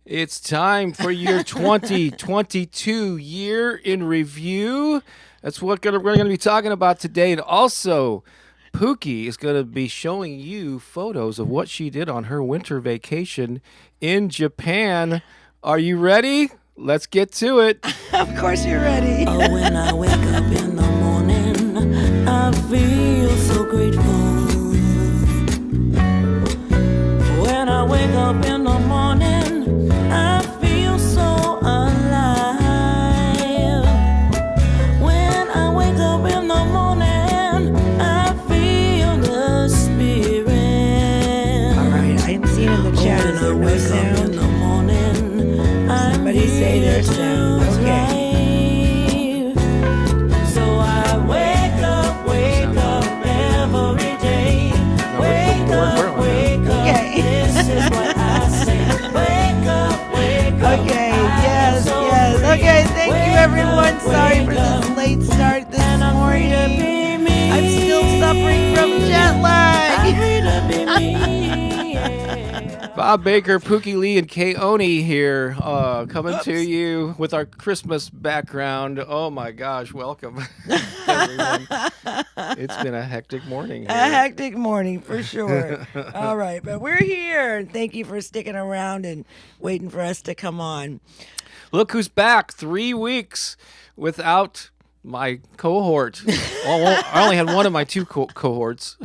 It's time for your 2022 year in review. That's what we're going to be talking about today. And also, Pooki is going to be showing you photos of what she did on her winter vacation in Japan. Are you ready? Let's get to it. Of course you're ready. Oh, when I wake up in the morning, I feel so grateful. When I wake up in the morning, I feel so alive. When I wake up in the morning, I feel the spirit. All right, I am seeing in the chat. Is there no sound? Somebody say their sound. Okay. So I wake up every day. Wake up. Okay. This is what I say. Wake up. Okay, yes. Okay, thank you everyone. Sorry for this late start this morning. I'm still suffering from jet lag. Bob Baker, Pooki Lee, and Keone here, coming to you with our Christmas background. Oh my gosh, welcome, everyone. It's been a hectic morning here. A hectic morning for sure. All right, but we're here. And thank you for sticking around and waiting for us to come on. Look who's back. 3 weeks without my cohort. Well, I only had one of my two cohorts.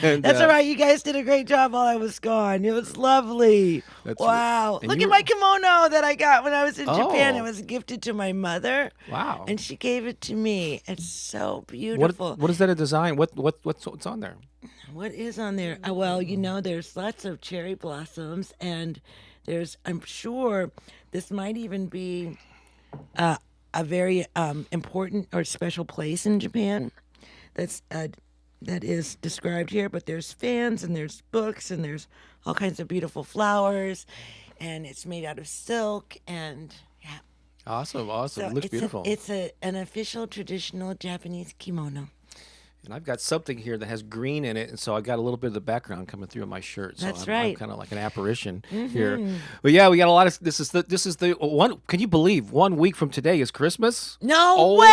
And, That's all right. You guys did a great job while I was gone. It was lovely. That's Wow. and Look you at were- my kimono that I got when I was in Japan. Oh. It was gifted to my mother. Wow. And she gave it to me. It's so What beautiful. is that a design? What's on there? What is on there? Well, there's lots of cherry blossoms, and I'm sure this might even be a very important or special place in Japan. That is described here. But there's fans, and there's books, and there's all kinds of beautiful flowers, and it's made out of silk, and yeah. Awesome. So It looks beautiful. It's an official traditional Japanese kimono. And I've got something here that has green in it, and so I got a little bit of the background coming through in my shirt. So That's I'm right. kind of like an apparition here. But yeah, we got a lot of. This is the one. Can you believe 1 week from today is Christmas? No Oh way!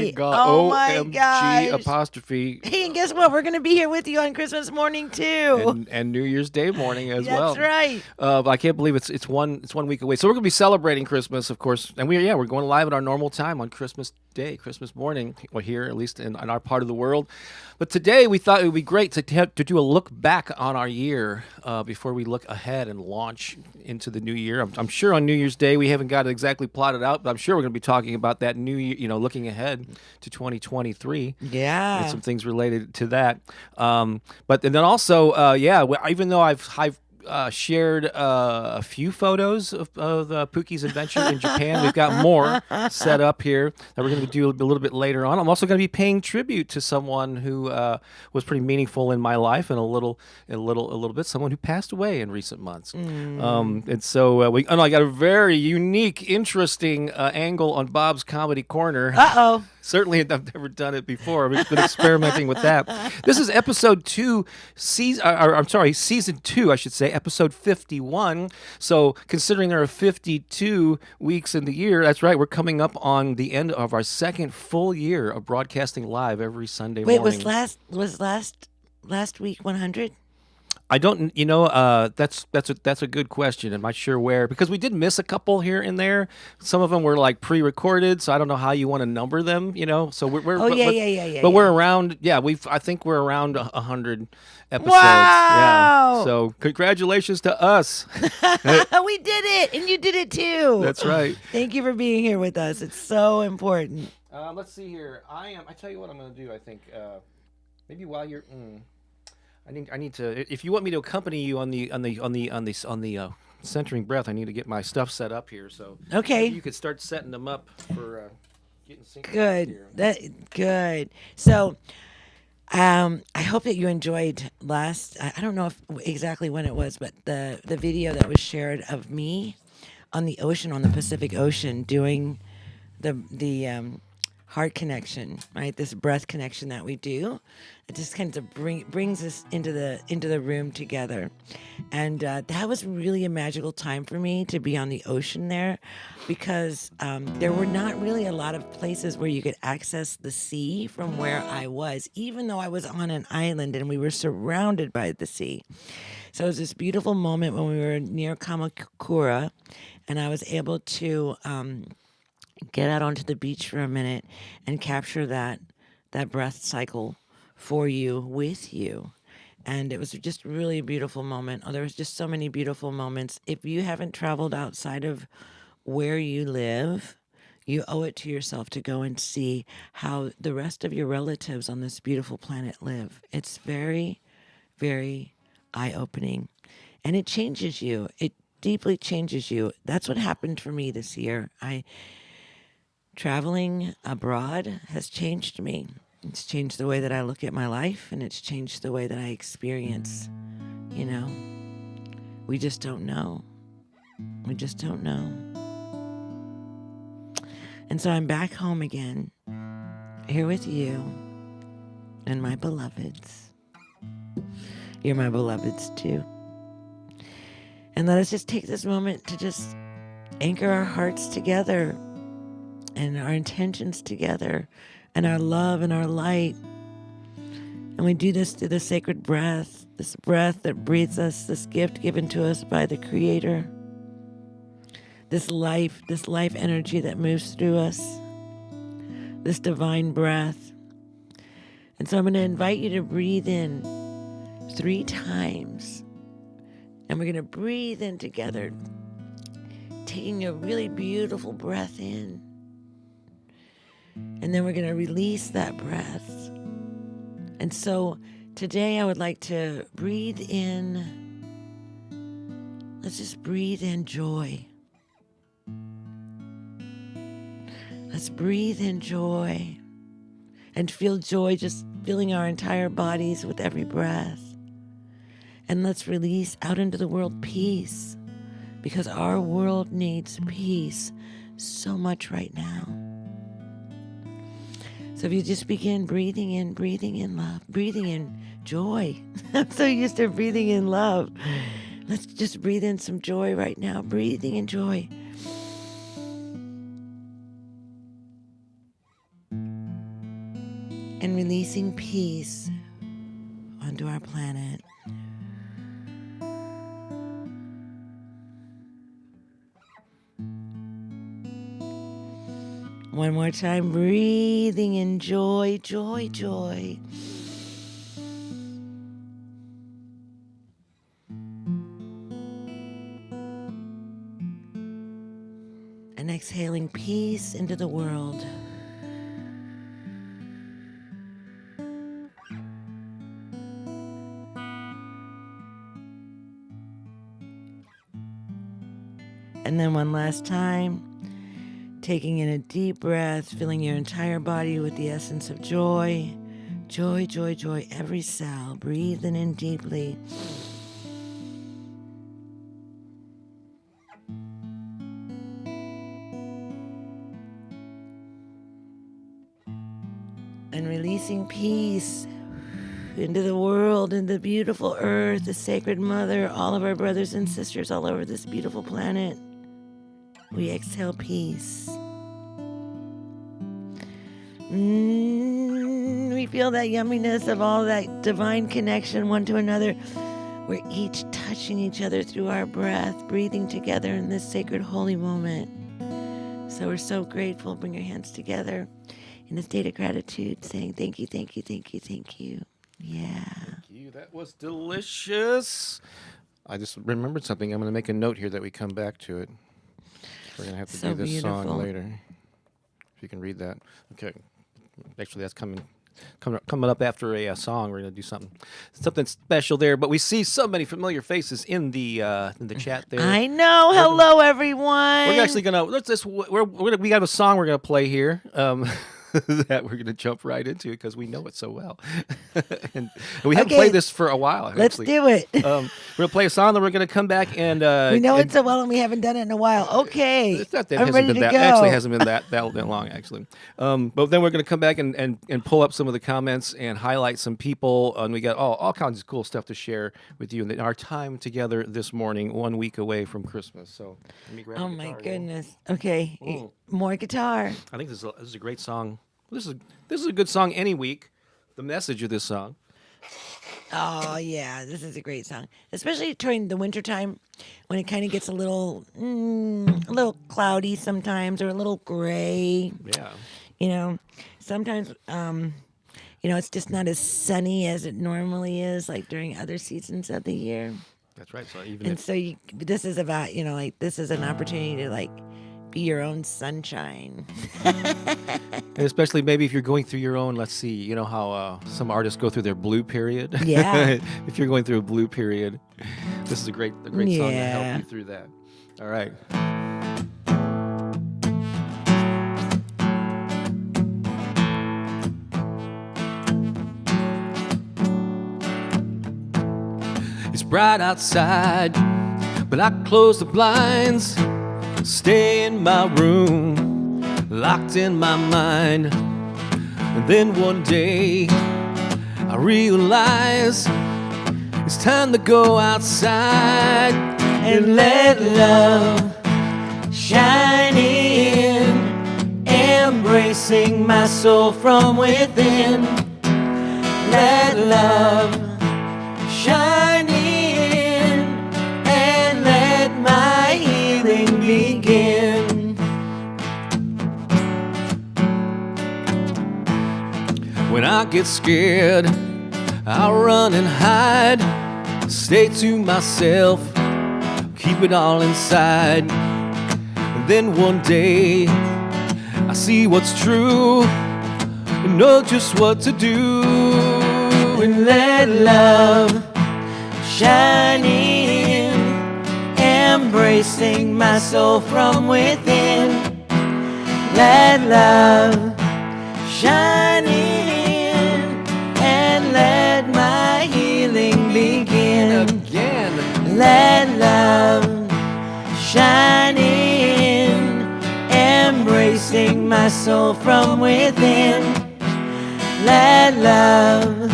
my god! Oh my OMG gosh! apostrophe Hey, and guess what? We're going to be here with you on Christmas morning too. and New Year's Day morning as well. That's right. But I can't believe it's 1 week away. So we're gonna be celebrating Christmas, of course, and we're going live at our normal time on Christmas Day, Christmas morning. Well, here at least in our part of the world. But today we thought it would be great to do a look back on our year before we look ahead and launch into the new year. I'm sure on New Year's Day we haven't got it exactly plotted out, but I'm sure we're going to be talking about that new year, looking ahead to 2023. Yeah. And some things related to that. But and then also, even though I've shared a few photos of Pooki's adventure in Japan. We've got more set up here that we're going to do a little bit later on. I'm also going to be paying tribute to someone who was pretty meaningful in my life and a little bit, someone who passed away in recent months. And so I got a very unique, interesting angle on Bob's Comedy Corner. Uh-oh. Certainly, I've never done it before. We've been experimenting with that. This is episode 2, season 2, I should say, episode 51. So, considering there are 52 weeks in the year, that's right, we're coming up on the end of our second full year of broadcasting live every Sunday Wait, morning. was last week 100? I don't, that's a good question. I'm not sure where, because we did miss a couple here and there. Some of them were like pre-recorded, so I don't know how you want to number them. So we're yeah. But we're around. Yeah, I think we're around 100 episodes. Wow! Yeah. So congratulations to us. We did it, and you did it too. That's right. Thank you for being here with us. It's so important. Let's see here. I tell you what I'm going to do. I think maybe while you're. I need to. If you want me to accompany you on the centering breath, I need to get my stuff set up here. So Okay. maybe you could start setting them up for getting synced Good. here. Good. So, I hope that you enjoyed I don't know exactly when it was, but the video that was shared of me on the ocean, on the Pacific Ocean, doing the heart connection, right? This breath connection that we do. It just kind of brings us into the room together. And that was really a magical time for me to be on the ocean there, because there were not really a lot of places where you could access the sea from where I was, even though I was on an island and we were surrounded by the sea. So it was this beautiful moment when we were near Kamakura, and I was able to get out onto the beach for a minute and capture that breath cycle for you, with you. And it was just really a beautiful moment. Oh, there was just so many beautiful moments. If you haven't traveled outside of where you live, you owe it to yourself to go and see how the rest of your relatives on this beautiful planet live. It's very, very eye-opening. And it changes you. It deeply changes you. That's what happened for me this year. Traveling abroad has changed me. It's changed the way that I look at my life, and it's changed the way that I experience. You know, we just don't know. We just don't know. And so I'm back home again, here with you and my beloveds. You're my beloveds too. And let us just take this moment to just anchor our hearts together and our intentions together and our love and our light. And we do this through the sacred breath, this breath that breathes us, this gift given to us by the Creator, this life energy that moves through us, this divine breath. And so I'm going to invite you to breathe in 3 times. And we're going to breathe in together, taking a really beautiful breath in. And then we're going to release that breath. And so today I would like to breathe in. Let's just breathe in joy. Let's breathe in joy and feel joy just filling our entire bodies with every breath. And let's release out into the world peace, because our world needs peace so much right now. So if you just begin breathing in love, breathing in joy. I'm so used to breathing in love. Let's just breathe in some joy right now, breathing in joy. And releasing peace onto our planet. One more time, breathing in joy, joy, joy. And exhaling peace into the world. And then one last time, taking in a deep breath, filling your entire body with the essence of joy. Joy, joy, joy, every cell, breathing in deeply. And releasing peace into the world, into the beautiful earth, the sacred mother, all of our brothers and sisters all over this beautiful planet. We exhale peace. We feel that yumminess of all that divine connection one to another. We're each touching each other through our breath, breathing together in this sacred holy moment. So we're so grateful. Bring your hands together in a state of gratitude, saying thank you, thank you, thank you, thank you. Yeah. Thank you. That was delicious. I just remembered something. I'm going to make a note here that we come back to it. We're going to have to So do this beautiful. song later. If you can read that. Okay. Actually, that's coming up after a song. We're going to do something special there. But we see so many familiar faces in the chat there. I know. Hello, everyone. We're actually going to we got a song we're going to play here. that we're going to jump right into because we know it so well. and we haven't played this for a while, actually. Let's do it. We're going to play a song, then we're going to come back and... we know it so well, and we haven't done it in a while. Okay. It's not that I'm ready to go. Actually, hasn't been that long, actually. But then we're going to come back and pull up some of the comments and highlight some people. And we got all kinds of cool stuff to share with you in our time together this morning, 1 week away from Christmas. So let me grab Oh, the my guitar goodness. Okay. More guitar. I think this is a great song. This is a good song any week. The message of this song. Oh, yeah. This is a great song, especially during the wintertime when it kind of gets a little cloudy sometimes, or a little gray. Yeah. Sometimes, it's just not as sunny as it normally is, like during other seasons of the year. That's right. So This is about, this is an opportunity to be your own sunshine. and especially maybe if you're going through your own, let's see, you know how some artists go through their blue period. Yeah. If you're going through a blue period, this is a great song to help you through that. All right. It's bright outside, but I close the blinds. Stay in my room, locked in my mind. And then one day I realize it's time to go outside and let love shine in, embracing my soul from within. Let love shine in and let my healing begin. When I get scared, I'll run and hide, stay to myself, keep it all inside. And then one day I see what's true and know just what to do. And let love shine in, embracing my soul from within. Let love shine in and let my healing begin. Again. Let love shine in, embracing my soul from within. Let love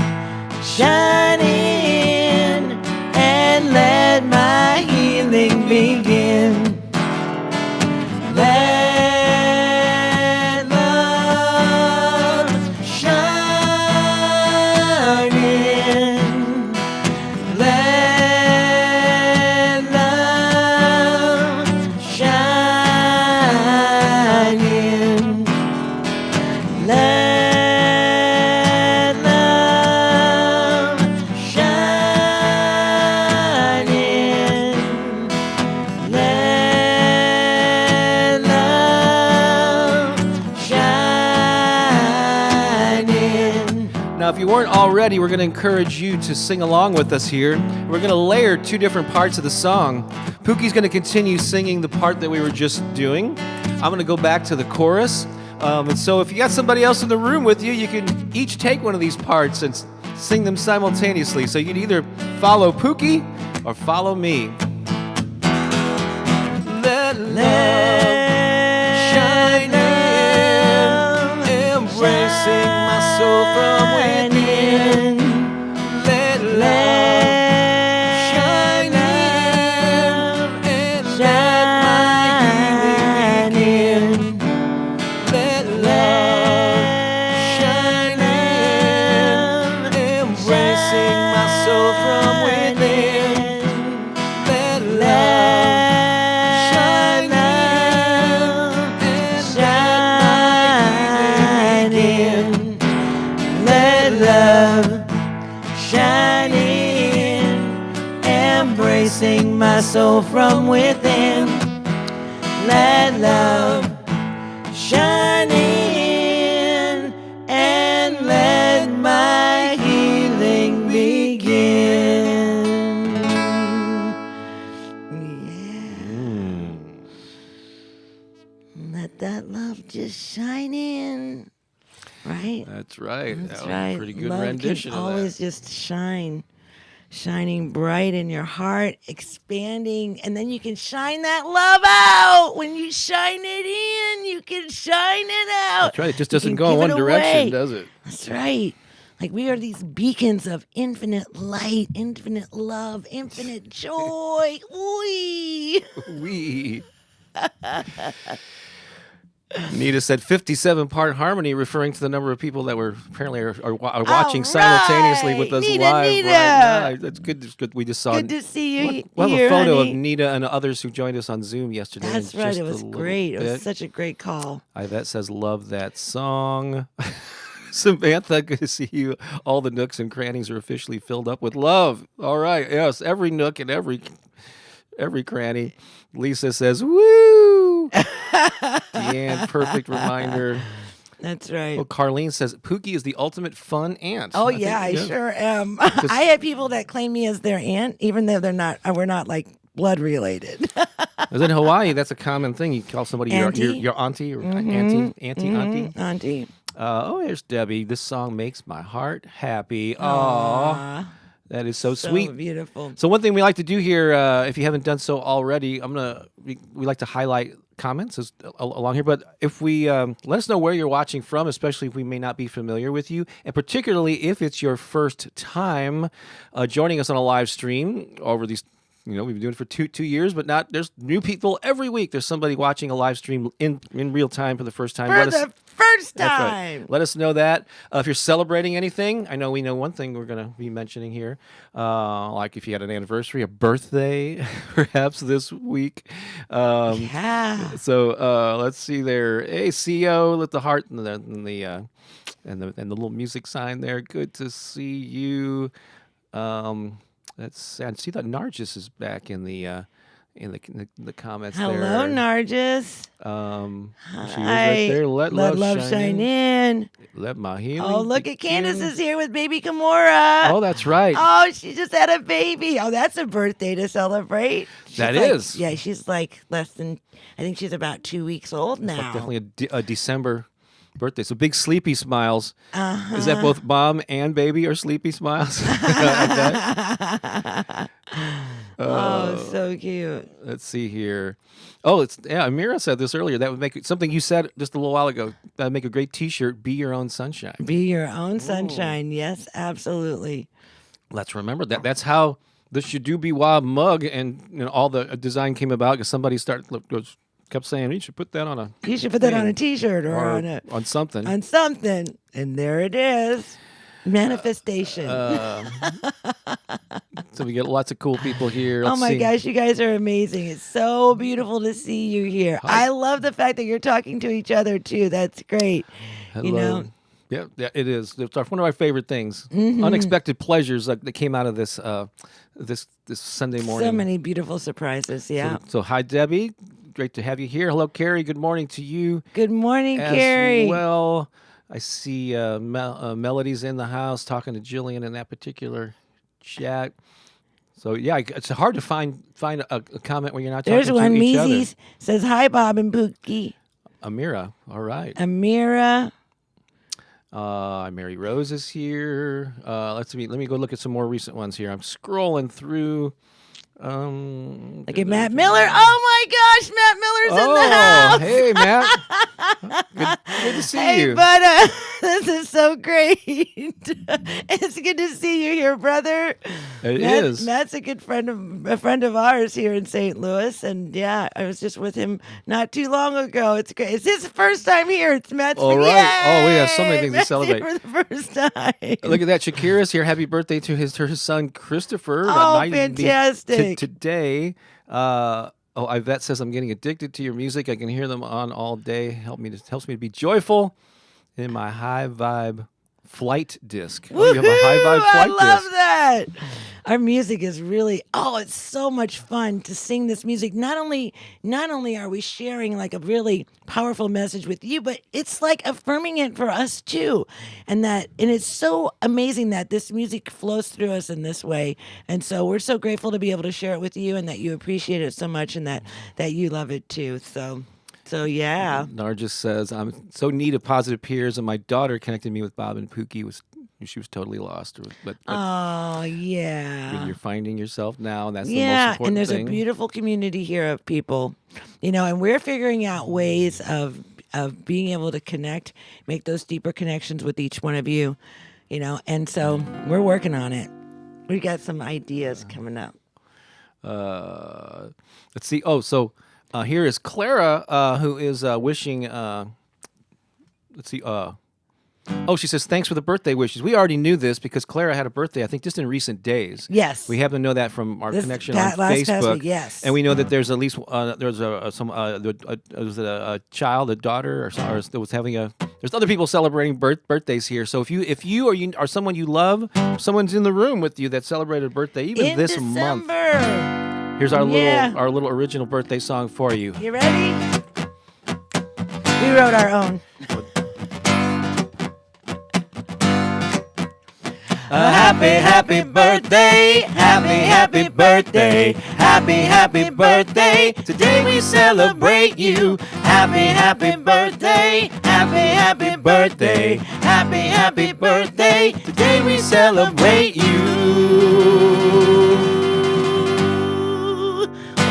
shine in and let my healing begin. Let love shine in. Let love shine in. Let Now, if you weren't already, we're going to encourage you to sing along with us here. We're going to layer two different parts of the song. Pookie's going to continue singing the part that we were just doing. I'm going to go back to the chorus. And so if you got somebody else in the room with you, you can each take one of these parts and sing them simultaneously. So you can either follow Pookie or follow me. Let love shine in, embracing my soul from within. Let love shine in and let my healing begin. Let love shine in, embracing my soul from within. Let love shine in and let my healing begin. Let love shine in, embracing my soul from within. Let love shine in and let my healing begin. Yeah. Let that love just shine in. Right? That's right. That's That was a right. pretty good Love rendition can of always that. just shining bright in your heart, expanding, and then you can shine that love out. When you shine it in, you can shine it out. That's right. It just You doesn't can go in give one it direction, away. does it? That's right. Like we are these beacons of infinite light, infinite love, infinite joy. Ooh. We. Nita said 57-part harmony, referring to the number of people that were apparently are watching simultaneously with us Nita, live Nita. right now. That's good. It's good. We just saw. Good to see you We'll have here, a photo honey. of Nita and others who joined us on Zoom yesterday. That's in right. just It a was little great. It was bit. such a great call. Yvette says, love that song. Samantha, good to see you. All the nooks and crannies are officially filled up with love. All right. Yes, every nook and every cranny. Lisa says, woo. Deanne, perfect reminder. That's right. Well, Carlene says, Pookie is the ultimate fun aunt. Oh, I yeah, think, I sure am. I have people that claim me as their aunt, even though they're not. We're not like blood related. As in Hawaii, that's a common thing. You call somebody Auntie? your auntie or auntie. Auntie. Oh, here's Debbie. This song makes my heart happy. Aww. That is so sweet. Beautiful. So one thing we like to do here, if you haven't done so already, we like to highlight comments along here. But if we let us know where you're watching from, especially if we may not be familiar with you, and particularly if it's your first time joining us on a live stream over these. We've been doing it for two years, but there's new people every week. There's somebody watching a live stream in real time for the first time. For the first That's time. right. Let us know that. If you're celebrating anything, I know we know one thing we're going to be mentioning here. Like if you had an anniversary, a birthday, perhaps this week. Yeah. So let's see there. Hey, CO, with the heart and the little music sign there. Good to see you. I see that Nargis is back in the comments. Hello, there. Nargis. She is right there. Let love shine in. Let my healing. Oh, look at begin. Candace is here with baby Kimura. Oh, that's right. Oh, she just had a baby. Oh, that's a birthday to celebrate. That is. Yeah, she's like less than. I think she's about 2 weeks old now. Like definitely a December birthday. So big sleepy smiles. Uh-huh. Is that both mom and baby are sleepy smiles? Oh, so cute. Let's see here. Oh, Amira said this earlier. That would make something you said just a little while ago. That would make a great T-shirt. Be your own sunshine. Be your own sunshine. Yes, absolutely. Let's remember that. That's how the Shadoobie Wah mug and all the design came about because somebody kept saying you should put that on a. You should put that on a T-shirt or on something. On something, and there it is. Manifestation. So we get lots of cool people here. Oh Let's my see. gosh, you guys are amazing. It's so beautiful to see you here. Hi. I love the fact that you're talking to each other too. That's great. Hello. You know, Yeah, it is. It's one of my favorite things. Mm-hmm. Unexpected pleasures that came out of this this Sunday morning. so many beautiful surprises. Yeah. So hi, Debbie. Great to have you here. Hello, Carrie. Good morning to you Good morning, as Carrie. well. I see Melody's in the house talking to Jillian in that particular chat. So yeah, it's hard to find a comment where you're not There's talking one. to each other. Meezy's says hi, Bob and Pookie. Amira, all right. Amira. Mary Rose is here. Let me go look at some more recent ones here. I'm scrolling through. Look at Matt Miller. Oh my gosh, Matt Miller's in the house. Hey, Matt. Good to see Hey, you. but this is so great. It's good to see you here, brother. It is. Matt's a good friend of ours here in St. Louis, and yeah, I was just with him not too long ago. It's great. It's his first time here. It's Matt's. All right. Yay! Oh, we have so many things to Matt's celebrate. here for the first time. Look at that. Shakira's here. Happy birthday to her son, Christopher. That Oh, might be fantastic. today. Yvette says, I'm getting addicted to your music. I can hear them on all day. Helps me to be joyful in my high vibe flight disc. Oh, you have a high vibe Woohoo! flight I love disc. that. Our music is really it's so much fun to sing this music. Not only are we sharing like a really powerful message with you, but it's like affirming it for us too. And it's so amazing that this music flows through us in this way. And so we're so grateful to be able to share it with you and that you appreciate it so much and that you love it too. So So yeah. Nargis says, I'm so neat of positive peers, and my daughter connected me with Bob and Pookie. She was totally lost. But Oh yeah. you're finding yourself now, and that's the most Yeah, important and there's thing. a beautiful community here of people, and we're figuring out ways of being able to connect, make those deeper connections with each one of you, and so we're working on it. We got some ideas coming up. Let's see. Oh, so here is Clara, who is wishing. Let's see. Oh, she says, thanks for the birthday wishes. We already knew this because Clara had a birthday, I think, just in recent days. Yes. We happen to know that from our connection on last past Facebook. week, yes. And we know that there's at least there's a child, a daughter, or that was having there's other people celebrating birthdays here. So if you or someone you love, someone's in the room with you that celebrated a birthday, even in this December. month. Here's our little original birthday song for you. You ready? We wrote our own. Happy birthday, happy birthday, happy birthday. Today we celebrate you. Happy birthday, happy birthday, happy birthday. Today we celebrate you.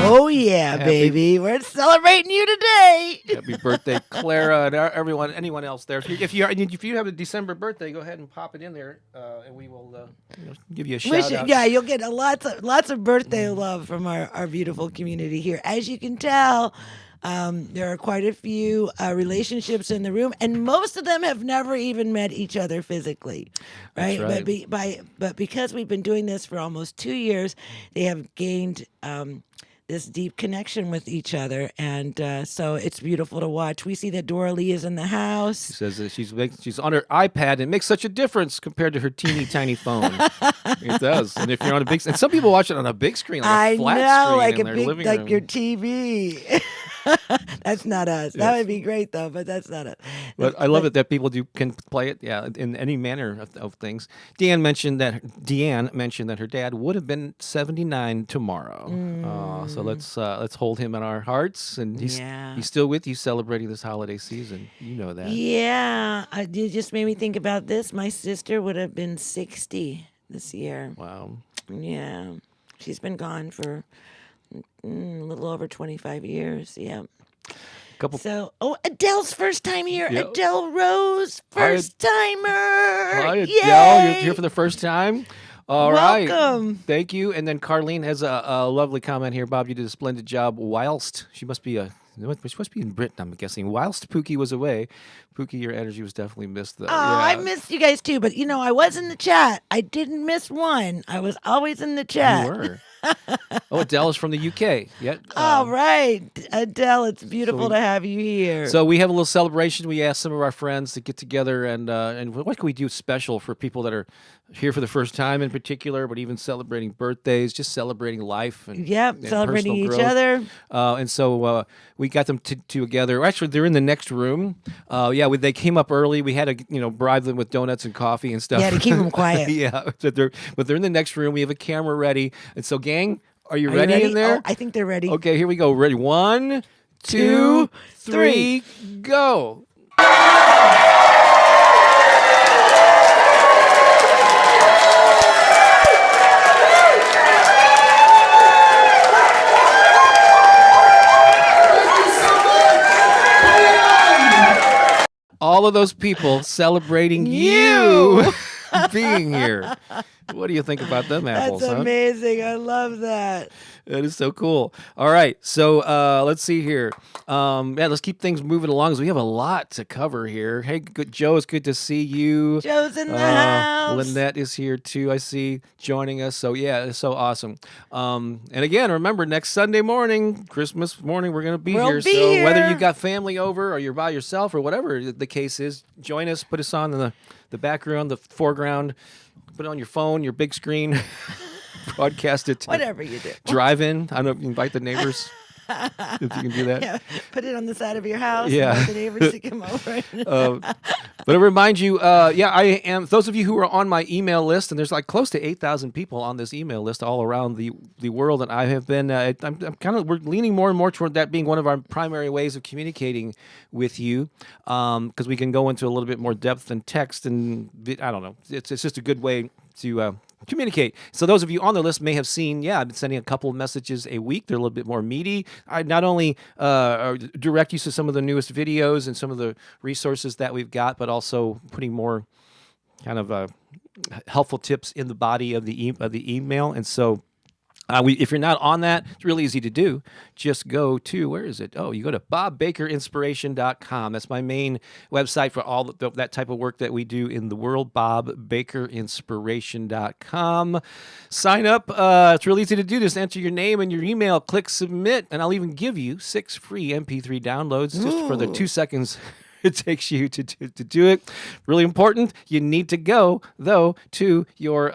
Oh yeah, baby, we're celebrating you today. Happy birthday, Clara, and anyone else there. If you have a December birthday, go ahead and pop it in there, and we will give you a shout out. Yeah, you'll get lots of birthday love from our beautiful community here. As you can tell, there are quite a few relationships in the room, and most of them have never even met each other physically, right? That's right. But because we've been doing this for almost 2 years, they have gained this deep connection with each other, and so it's beautiful to watch. We see that Dora Lee is in the house. She says that she's on her iPad, and it makes such a difference compared to her teeny tiny phone. It does. And if you're on a big, and some people watch it on a big screen, like a flat screen like in a their big, living like room. your TV. That's not us. That would be great though, but that's not us. But I love it that people can play it, in any manner of things. Deanne mentioned that her dad would have been 79 tomorrow. So let's hold him in our hearts, and he's still with you celebrating this holiday season. You know that. Yeah, you just made me think about this. My sister would have been 60 this year. Wow. Yeah, she's been gone for a little over 25 years. Yeah. Adele's first time here. Yep. Adele Rose, first timer. Hi, Adele. Yay! You're here for the first time. All right. Welcome. Thank you. And then Carlene has a lovely comment here. Bob, you did a splendid job. Whilst she must be in Britain, I'm guessing. Whilst Pookie was away, Pookie, your energy was definitely missed. Though. I missed you guys too, but I was in the chat. I didn't miss one. I was always in the chat. You were. Adele is from the UK. Yeah. All right, Adele, it's beautiful to have you here. So we have a little celebration. We asked some of our friends to get together, and what can we do special for people that are here for the first time in particular, but even celebrating birthdays, just celebrating life. And celebrating each growth. other. And so we got them together. Actually, they're in the next room. They came up early. We had to, bribe them with donuts and coffee and stuff. Yeah, to keep them quiet. Yeah, but they're in the next room. We have a camera ready. And so, gang, are you ready in there? Oh, I think they're ready. Okay, here we go. Ready? 1, 2, 3, go. All of those people celebrating you being here. What do you think about them apples? That's amazing. I love that. That is so cool. All right, so let's see here. Let's keep things moving along because we have a lot to cover here. Hey, Joe, it's good to see you. Joe's in the house. Lynette is here too. I see joining us. So it's so awesome. And again, remember next Sunday morning, Christmas morning, we're going to be here. So whether you've got family over or you're by yourself or whatever the case is, join us. Put us on the background, the foreground. Put it on your phone, your big screen. Broadcast it. Whatever you do. Drive in. I don't know if you invite the neighbors. if you can do that. Yeah, put it on the side of your house. Yeah. And let the neighbors to come over. But I remind you, yeah, I am. Those of you who are on my email list, and there's like close to 8,000 people on this email list all around the world, and I have been. I'm kind of we're leaning more and more toward that being one of our primary ways of communicating with you, because we can go into a little bit more depth than text, and I don't know. It's just a good way to communicate. So those of you on the list may have seen, I've been sending a couple of messages a week. They're a little bit more meaty. I not only direct you to some of the newest videos and some of the resources that we've got, but also putting more kind of helpful tips in the body of the email. And so if you're not on that, it's really easy to do. Just go to, where is it? Oh, you go to bobbakerinspiration.com. That's my main website for all that type of work that we do in the world, bobbakerinspiration.com. Sign up. It's really easy to do. Just enter your name and your email, click submit, and I'll even give you 6 free MP3 downloads just for the 2 seconds it takes you to do it. Really important. You need to go, though, to your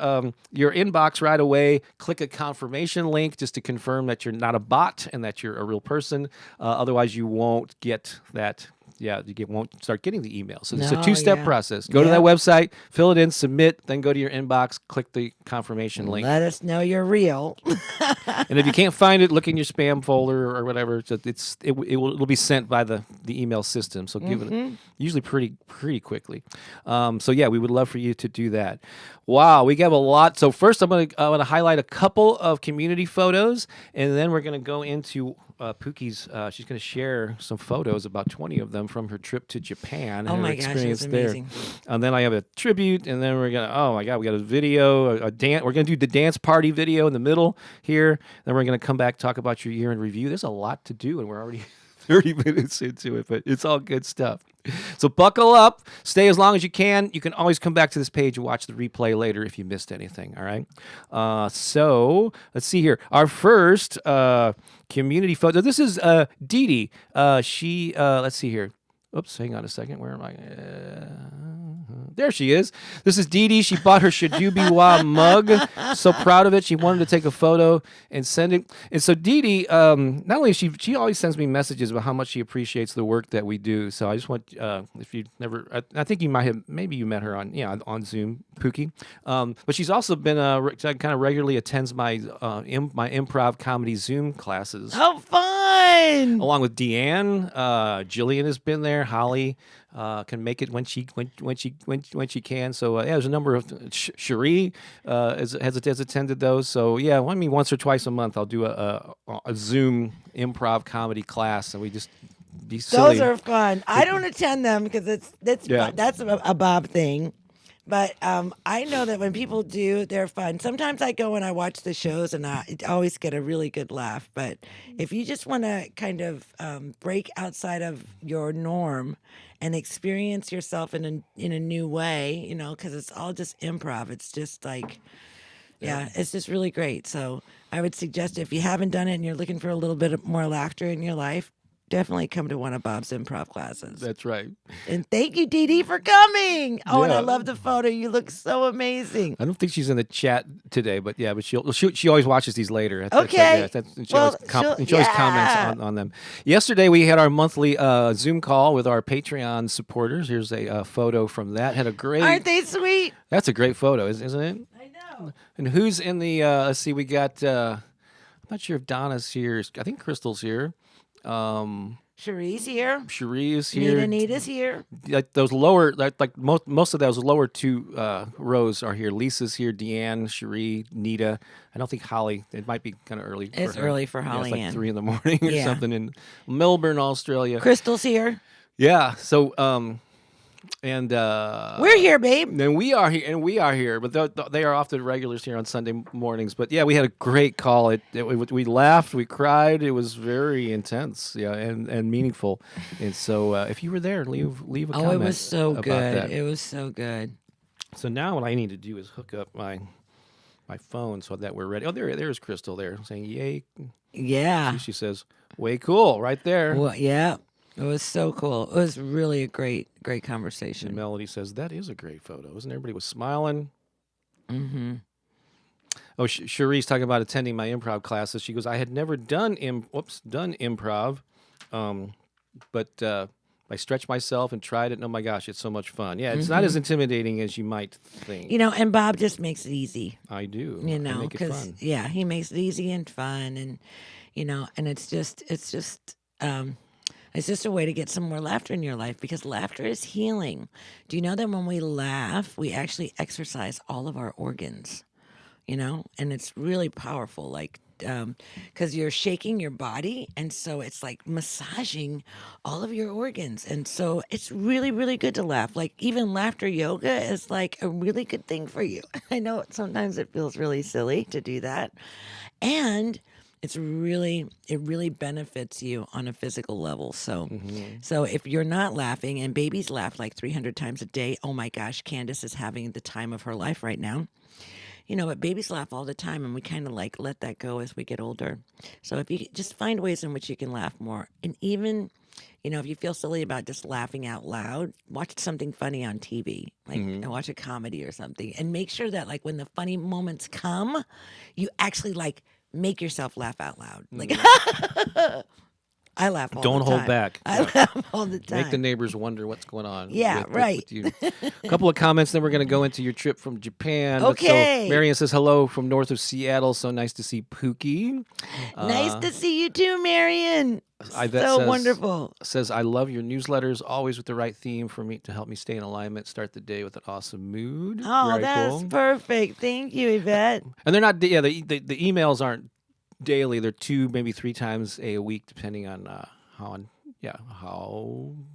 inbox right away. Click a confirmation link just to confirm that you're not a bot and that you're a real person. Otherwise, you won't get that. Yeah, won't start getting the email. So it's a 2-step process. Go to that website, fill it in, submit, then go to your inbox, click the confirmation link. Let us know you're real. And if you can't find it, look in your spam folder or whatever. So it'll be sent by the email system. So give it usually pretty quickly. So yeah, we would love for you to do that. Wow, we have a lot. So first, I'm gonna highlight a couple of community photos, and then we're gonna go into Pooki's. She's gonna share some photos, about 20 of them from her trip to Japan and her experience there. And then I have a tribute, and then we're gonna. Oh my God, we got a video, a dance. We're gonna do the dance party video in the middle here. Then we're gonna come back, talk about your year in review. There's a lot to do, and we're already 30 minutes into it, but it's all good stuff. So buckle up, stay as long as you can. You can always come back to this page and watch the replay later if you missed anything, all right? So let's see here. Our first community photo. This is Dee Dee. She, let's see here. Oops, hang on a second. Where am I? There she is. This is Dee Dee. She bought her Shadubiwa mug. So proud of it. She wanted to take a photo and send it. And so Dee Dee, not only she always sends me messages about how much she appreciates the work that we do. So I just want, if you never, I think you might have, maybe you met her on Zoom, Pooki. But she's also been kind of regularly attends my my improv comedy Zoom classes. How fun! Along with Deanne, Jillian has been there. Holly can make it when she can. So there's a number of Cherie has attended those. So yeah, I mean once or twice a month I'll do a Zoom improv comedy class, and we just be silly. Those are fun. I don't attend them because that's a Bob thing. But I know that when people do, they're fun. Sometimes I go and I watch the shows, and I always get a really good laugh. But if you just want to kind of break outside of your norm and experience yourself in a new way, because it's all just improv. It's just like, it's just really great. So I would suggest if you haven't done it and you're looking for a little bit more laughter in your life, definitely come to one of Bob's improv classes. That's right. And thank you, Dee Dee, for coming. Oh, and Yeah. I love the photo. You look so amazing. I don't think she's in the chat today, but yeah, but she always watches these later. Okay. She always comments on them. Yesterday we had our monthly Zoom call with our Patreon supporters. Here's a photo from that. Had a great. Aren't they sweet? That's a great photo, isn't it? I know. And who's in the? Let's see. We got. I'm not sure if Donna's here. I think Crystal's here. Cherie's here. Cherie is here. Nita's here. Like those lower, like most of those lower two rows are here. Lisa's here. Deanne, Cherie, Nita. I don't think Holly. It might be kind of early. It's for her. early for Holly. It's like Ann. 3 a.m. or Yeah. something in Melbourne, Australia. Crystal's here. Yeah. So and We're here, babe. and we are here, but they are often regulars here on Sunday mornings. But yeah, we had a great call. We laughed, we cried. It was very intense, and meaningful. And so, if you were there, leave a comment. Oh, it was so about good. that. It was so good. So now, what I need to do is hook up my phone so that we're ready. Oh, there's Crystal there saying, "Yay!" Yeah. She says, "Way cool!" Right there. Well, yeah. It was so cool. It was really a great And conversation. Melody says, "That is a great photo, isn't it? Everybody was smiling." Mm-hmm. Oh, Cherie's talking about attending my improv classes. She goes, I had never done improv, but I stretched myself and tried it. And oh my gosh, it's so much fun. Yeah, it's not as intimidating as you might think. And Bob just makes it easy. I do. You I know, make it because fun. he makes it easy and fun, and and it's just a way to get some more laughter in your life because laughter is healing. Do you know that when we laugh, we actually exercise all of our organs? And it's really powerful. Like, because you're shaking your body, and so it's like massaging all of your organs, and so it's really, really good to laugh. Like even laughter yoga is like a really good thing for you. I know sometimes it feels really silly to do that, and it really benefits you on a physical level. So if you're not laughing, and babies laugh like 300 times a day, oh my gosh, Candace is having the time of her life right now. But babies laugh all the time, and we kind of like let that go as we get older. So if you just find ways in which you can laugh more, and even, if you feel silly about just laughing out loud, watch something funny on TV, like watch a comedy or something, and make sure that like when the funny moments come, you actually like make yourself laugh out loud. Like I laugh all Don't the hold time. back. I laugh all the time. Make the neighbors wonder what's going on. Yeah, right. With you. A couple of comments, then we're going to go into your trip from Japan. Okay. So Marion says, hello from north of Seattle. So nice to see Pookie. Nice to see you too, Marion. Wonderful. Says, I love your newsletters, always with the right theme for me to help me stay in alignment, start the day with an awesome mood. Oh, Very that's cool. perfect. Thank you, Yvette. And they're not, the emails aren't daily. They're 2, maybe 3 times a week, depending on how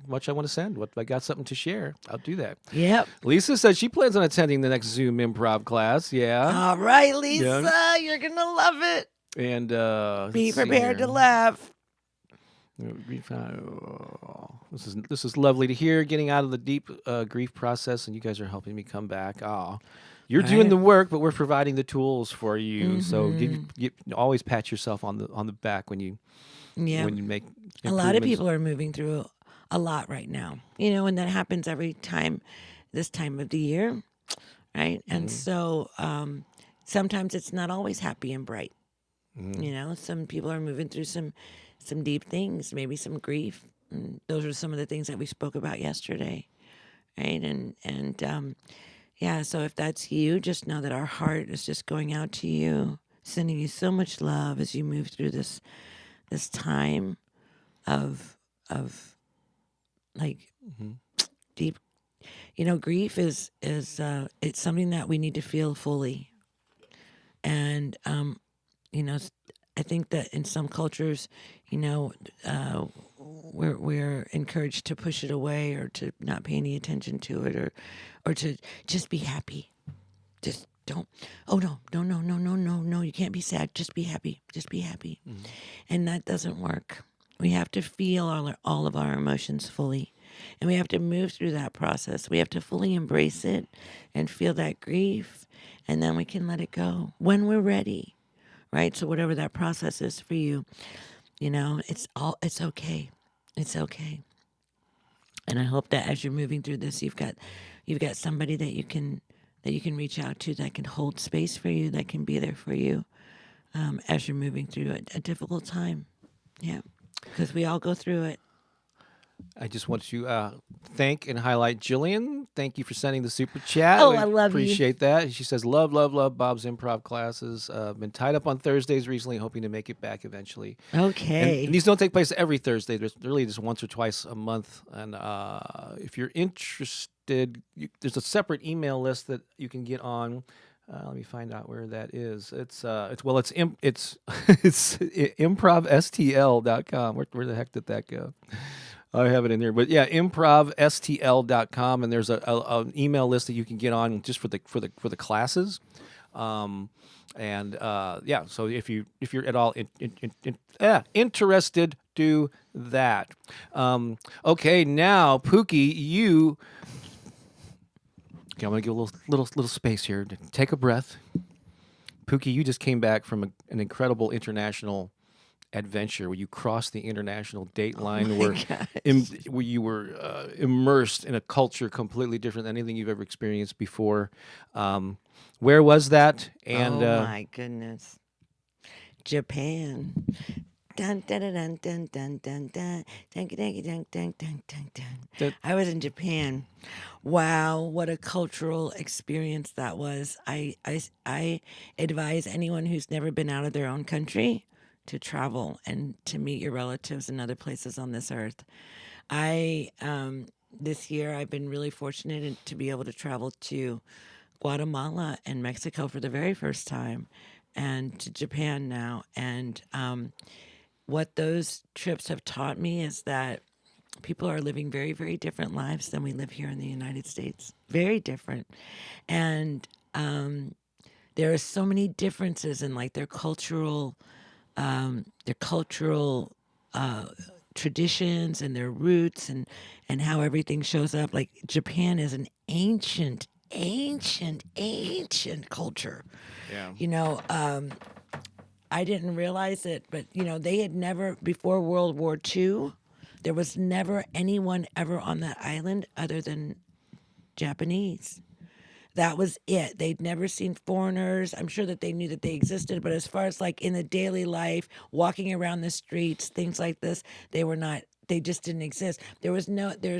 much I want to send. What if I got something to share? I'll do that. Yep. Lisa says she plans on attending the next Zoom improv class. Yeah. All right, Lisa, Yeah. you're going to love it. And be prepared to laugh. This is lovely to hear. Getting out of the deep grief process, and you guys are helping me come back. You're doing the work, but we're providing the tools for you. So always pat yourself on the back when you make. A lot of people are moving through a lot right now, and that happens every time, this time of the year, right? And so sometimes it's not always happy and bright. Some people are moving through some deep things, maybe some grief. And those are some of the things that we spoke about yesterday, right? And so if that's you, just know that our heart is just going out to you, sending you so much love as you move through this time of like deep. Grief is it's something that we need to feel fully, and I think that in some cultures, we're encouraged to push it away or to not pay any attention to it or to just be happy. Just don't. Oh no! You can't be sad. Just be happy. Just be happy. And that doesn't work. We have to feel all of our emotions fully. And we have to move through that process. We have to fully embrace it and feel that grief. And then we can let it go when we're ready. Right? So whatever that process is for you, it's okay. It's okay. And I hope that as you're moving through this, you've got somebody that you can reach out to, that can hold space for you, that can be there for you as you're moving through a difficult time. Yeah, because we all go through it. I just want to thank and highlight Jillian. Thank you for sending the super chat. Oh, I love you. Appreciate that. She says, love Bob's improv classes. Been tied up on Thursdays recently, hoping to make it back eventually. Okay. And these don't take place every Thursday. There's really just once or twice a month. And if you're interested, there's a separate email list that you can get on. Let me find out where that is. It's improvstl.com. Where the heck did that go? I have it in there, but yeah, improvstl.com, and there's an email list that you can get on just for the classes, so if you're at all interested, do that. Okay, now Pookie, I'm gonna give a little space here. Take a breath. Pookie, you just came back from an incredible international adventure where you crossed the international date line, my where gosh. where you were immersed in a culture completely different than anything you've ever experienced before. Where was that? And Oh my goodness. Japan. Dun, dun, dun, dun, dun, dun, dun, dun, dun, dun, dun, dun, dun, dun, dun. that, I was in Japan. Wow, what a cultural experience that was. I advise anyone who's never been out of their own country to travel and to meet your relatives in other places on this earth. I this year I've been really fortunate to be able to travel to Guatemala and Mexico for the very first time, and to Japan now. And what those trips have taught me is that people are living very, very different lives than we live here in the United States. Very different. And there are so many differences in like their cultural traditions and their roots and how everything shows up. Like Japan is an ancient, ancient culture. yeah. You know, I didn't realize it, but you know, they had never before World War II. There was never anyone ever on that island other than Japanese. That was it. They'd never seen foreigners. I'm sure that they knew that they existed, but as far as like in the daily life, walking around the streets, things like this, they were not. They just didn't exist. There's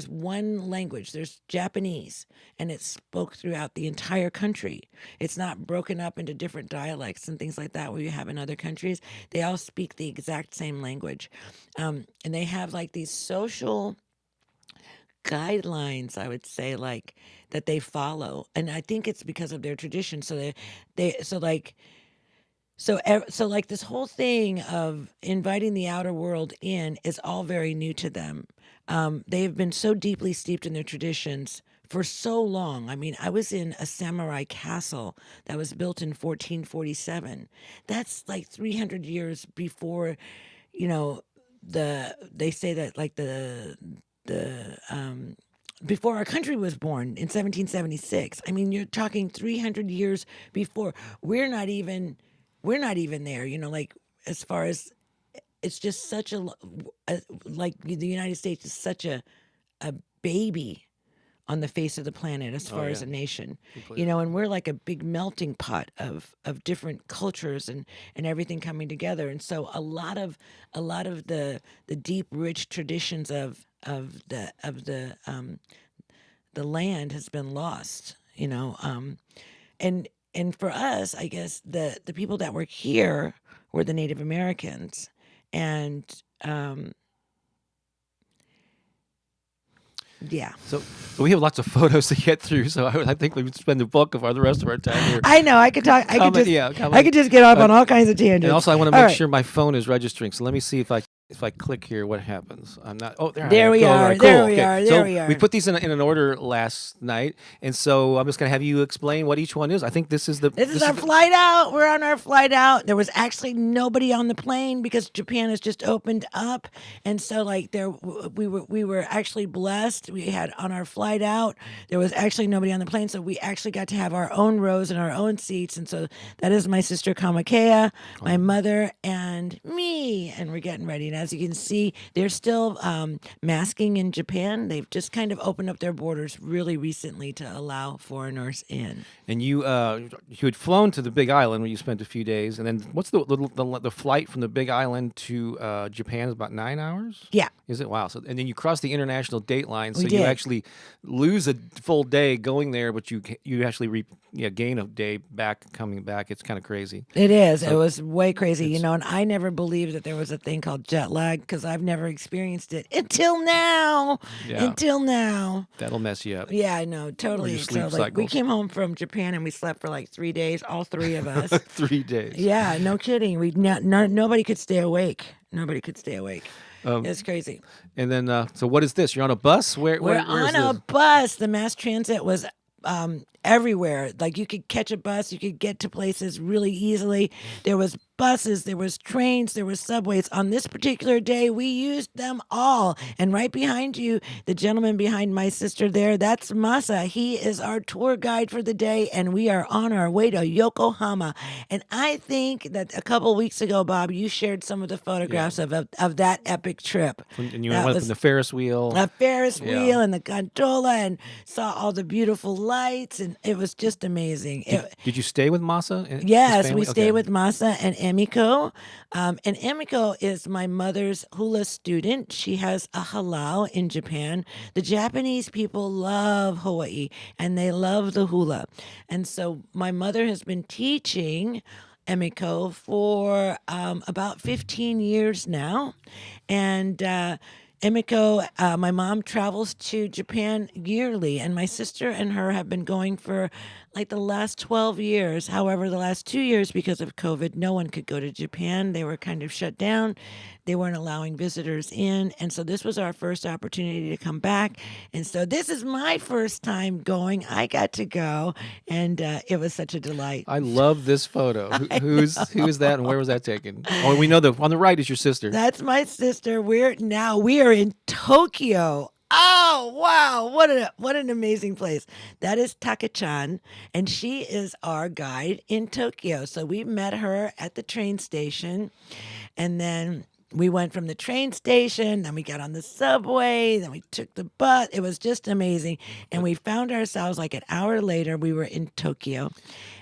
one language. There's Japanese, and it's spoke throughout the entire country. It's not broken up into different dialects and things like that where you have in other countries. They all speak the exact same language, and they have like these social guidelines, I would say, like that they follow, and I think it's because of their tradition. So so like this whole thing of inviting the outer world in is all very new to them. They have been so deeply steeped in their traditions for so long. I mean, I was in a samurai castle that was built in 1447. That's like 300 years before, you know, they say that like the before our country was born in 1776. I mean, you're talking 300 years before. We're not even there, you know, like as far as it's just such like the United States is such a baby on the face of the planet as far as a nation, you know, and we're like a big melting pot of different cultures and everything coming together. And so a lot of the deep, rich traditions of the land has been lost, you know, and for us, I guess the people that were here were the Native Americans, and yeah. So we have lots of photos to get through. So I think we would spend the bulk of the rest of our time here. I know I could talk. I could just get off on all kinds of tangents. And also, I want to All make right. sure my phone is registering. So let me see if I click here, what happens? I'm not. Oh, there. There I am. we Cool, all are, right, there cool, we okay. are, So there we are. we put these in an order last night, and so I'm just gonna have you explain what each one is. I think this is This is our flight out. We're on our flight out. There was actually nobody on the plane because Japan has just opened up, and so like we were actually blessed. We had on our flight out. There was actually nobody on the plane, so we actually got to have our own rows and our own seats. And so that is my sister Kamakea, my mother, and me, and we're getting ready. And as you can see, they're still masking in Japan. They've just kind of opened up their borders really recently to allow foreigners in. And you had flown to the Big Island where you spent a few days, and then what's the flight from the Big Island to Japan is about 9 hours? Yeah. Is it? Wow. So and then you cross the international date line, so We you did. actually lose a full day going there, but you actually gain a day back coming back. It's kind of crazy. It is. It was way crazy, you know, and I never believed that there was a thing called jet lag because I've never experienced it until now. Yeah. Until now. That'll mess you up. Yeah, I know, totally. your sleep So, like, we cycles. came home from Japan and we slept for like 3 days, all three of us. 3 days. Yeah, no kidding. Nobody could stay awake. Nobody could stay awake. It's crazy. And then, so what is this? You're on a bus? We're where's on a this? bus. The mass transit was everywhere. Like you could catch a bus, you could get to places really easily. There was buses, there was trains, there was subways. On this particular day, we used them all. And right behind you, the gentleman behind my sister there, that's Masa. He is our tour guide for the day, and we are on our way to Yokohama. And I think that a couple weeks ago, Bob, you shared some of the photographs of that epic trip. And you That went was from the Ferris wheel. a Ferris Yeah. wheel and the gondola, and saw all the beautiful lights, and it was just amazing. Did you stay with Masa? and his Yes, family? we stay with Masa and Emiko. And Emiko is my mother's hula student. She has a halal in Japan. The Japanese people love Hawaii and they love the hula. And so my mother has been teaching Emiko for about 15 years now. And Emiko, my mom travels to Japan yearly, and my sister and her have been going for like the last 12 years. However, the last 2 years, because of COVID, no one could go to Japan. They were kind of shut down. They weren't allowing visitors in. And so this was our first opportunity to come back. And so this is my first time going. I got to go, and it was such a delight. I love this photo. Who is that, and where was that taken? Oh, we know on the right is your sister. That's my sister. We are in Tokyo. Oh wow! What an amazing place. That is Taka-chan, and she is our guide in Tokyo. So we met her at the train station, and then we went from the train station, then we got on the subway, then we took the bus. It was just amazing. And we found ourselves like an hour later, we were in Tokyo.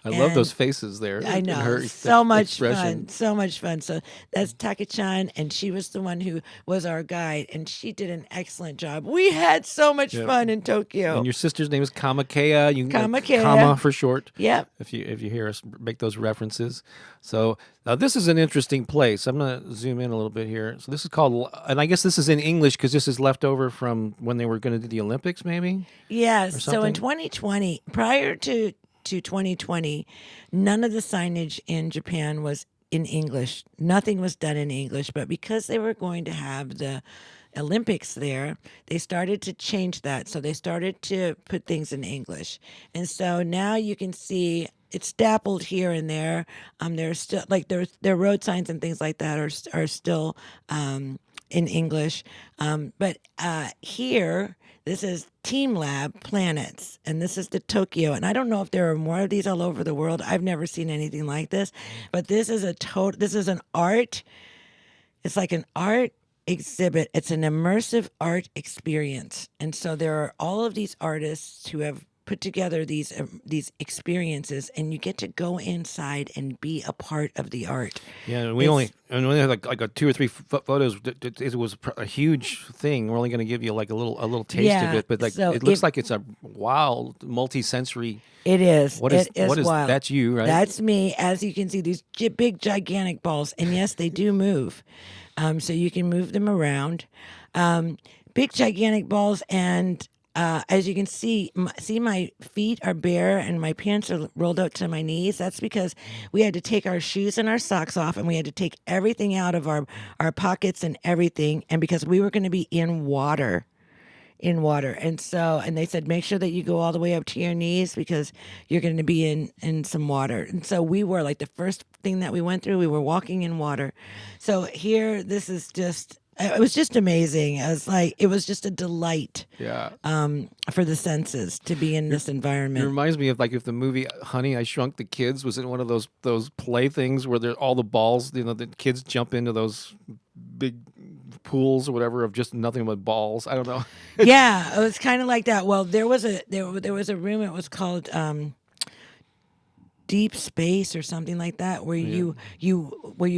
I love those faces there. I and know. her So much expression. fun. So much fun. So that's Taka-chan, and she was the one who was our guide, and she did an excellent job. We had so much fun in Tokyo. And your sister's name is Kamakea. Kamakea. Kama for short. Yep. If you hear us make those references. So now this is an interesting place. I'm going to zoom in a little bit here. So this is called, and I guess this is in English because this is left over from when they were going to do the Olympics, maybe? Yes. So something? in 2020, prior to 2020, none of the signage in Japan was in English. Nothing was done in English. But because they were going to have the Olympics there, they started to change that. So they started to put things in English. And so now you can see it's dappled here and there. There's still like their road signs and things like that are still in English. But here, this is Team Lab Planets, and this is the Tokyo. And I don't know if there are more of these all over the world. I've never seen anything like this. But this is an art. It's like an art exhibit. It's an immersive art experience. And so there are all of these artists who have put together these experiences, and you get to go inside and be a part of the art. Yeah, and we only had like a 2 or 3 photos. It was a huge thing. We're only going to give you like a little taste of it, but like so it looks like it's a wild, multi-sensory. It is. What is wild. That's you, right? That's me. As you can see, these big, gigantic balls, and yes, they do move. So you can move them around. Big, gigantic balls, and as you can see my feet are bare and my pants are rolled out to my knees. That's because we had to take our shoes and our socks off, and we had to take everything out of our pockets and everything. And because we were going to be in water. And they said, make sure that you go all the way up to your knees because you're going to be in some water. And so we were like the first thing that we went through, we were walking in water. So here, it was just amazing. It was just a delight. Yeah. For the senses to be in this It environment. reminds me of like if the movie Honey, I Shrunk the Kids was in one of those play things where all the balls, the kids jump into those big pools or whatever of just nothing but balls. I don't know. Yeah, it was kind of like that. Well, there was a room. It was called Deep Space or something like that, where you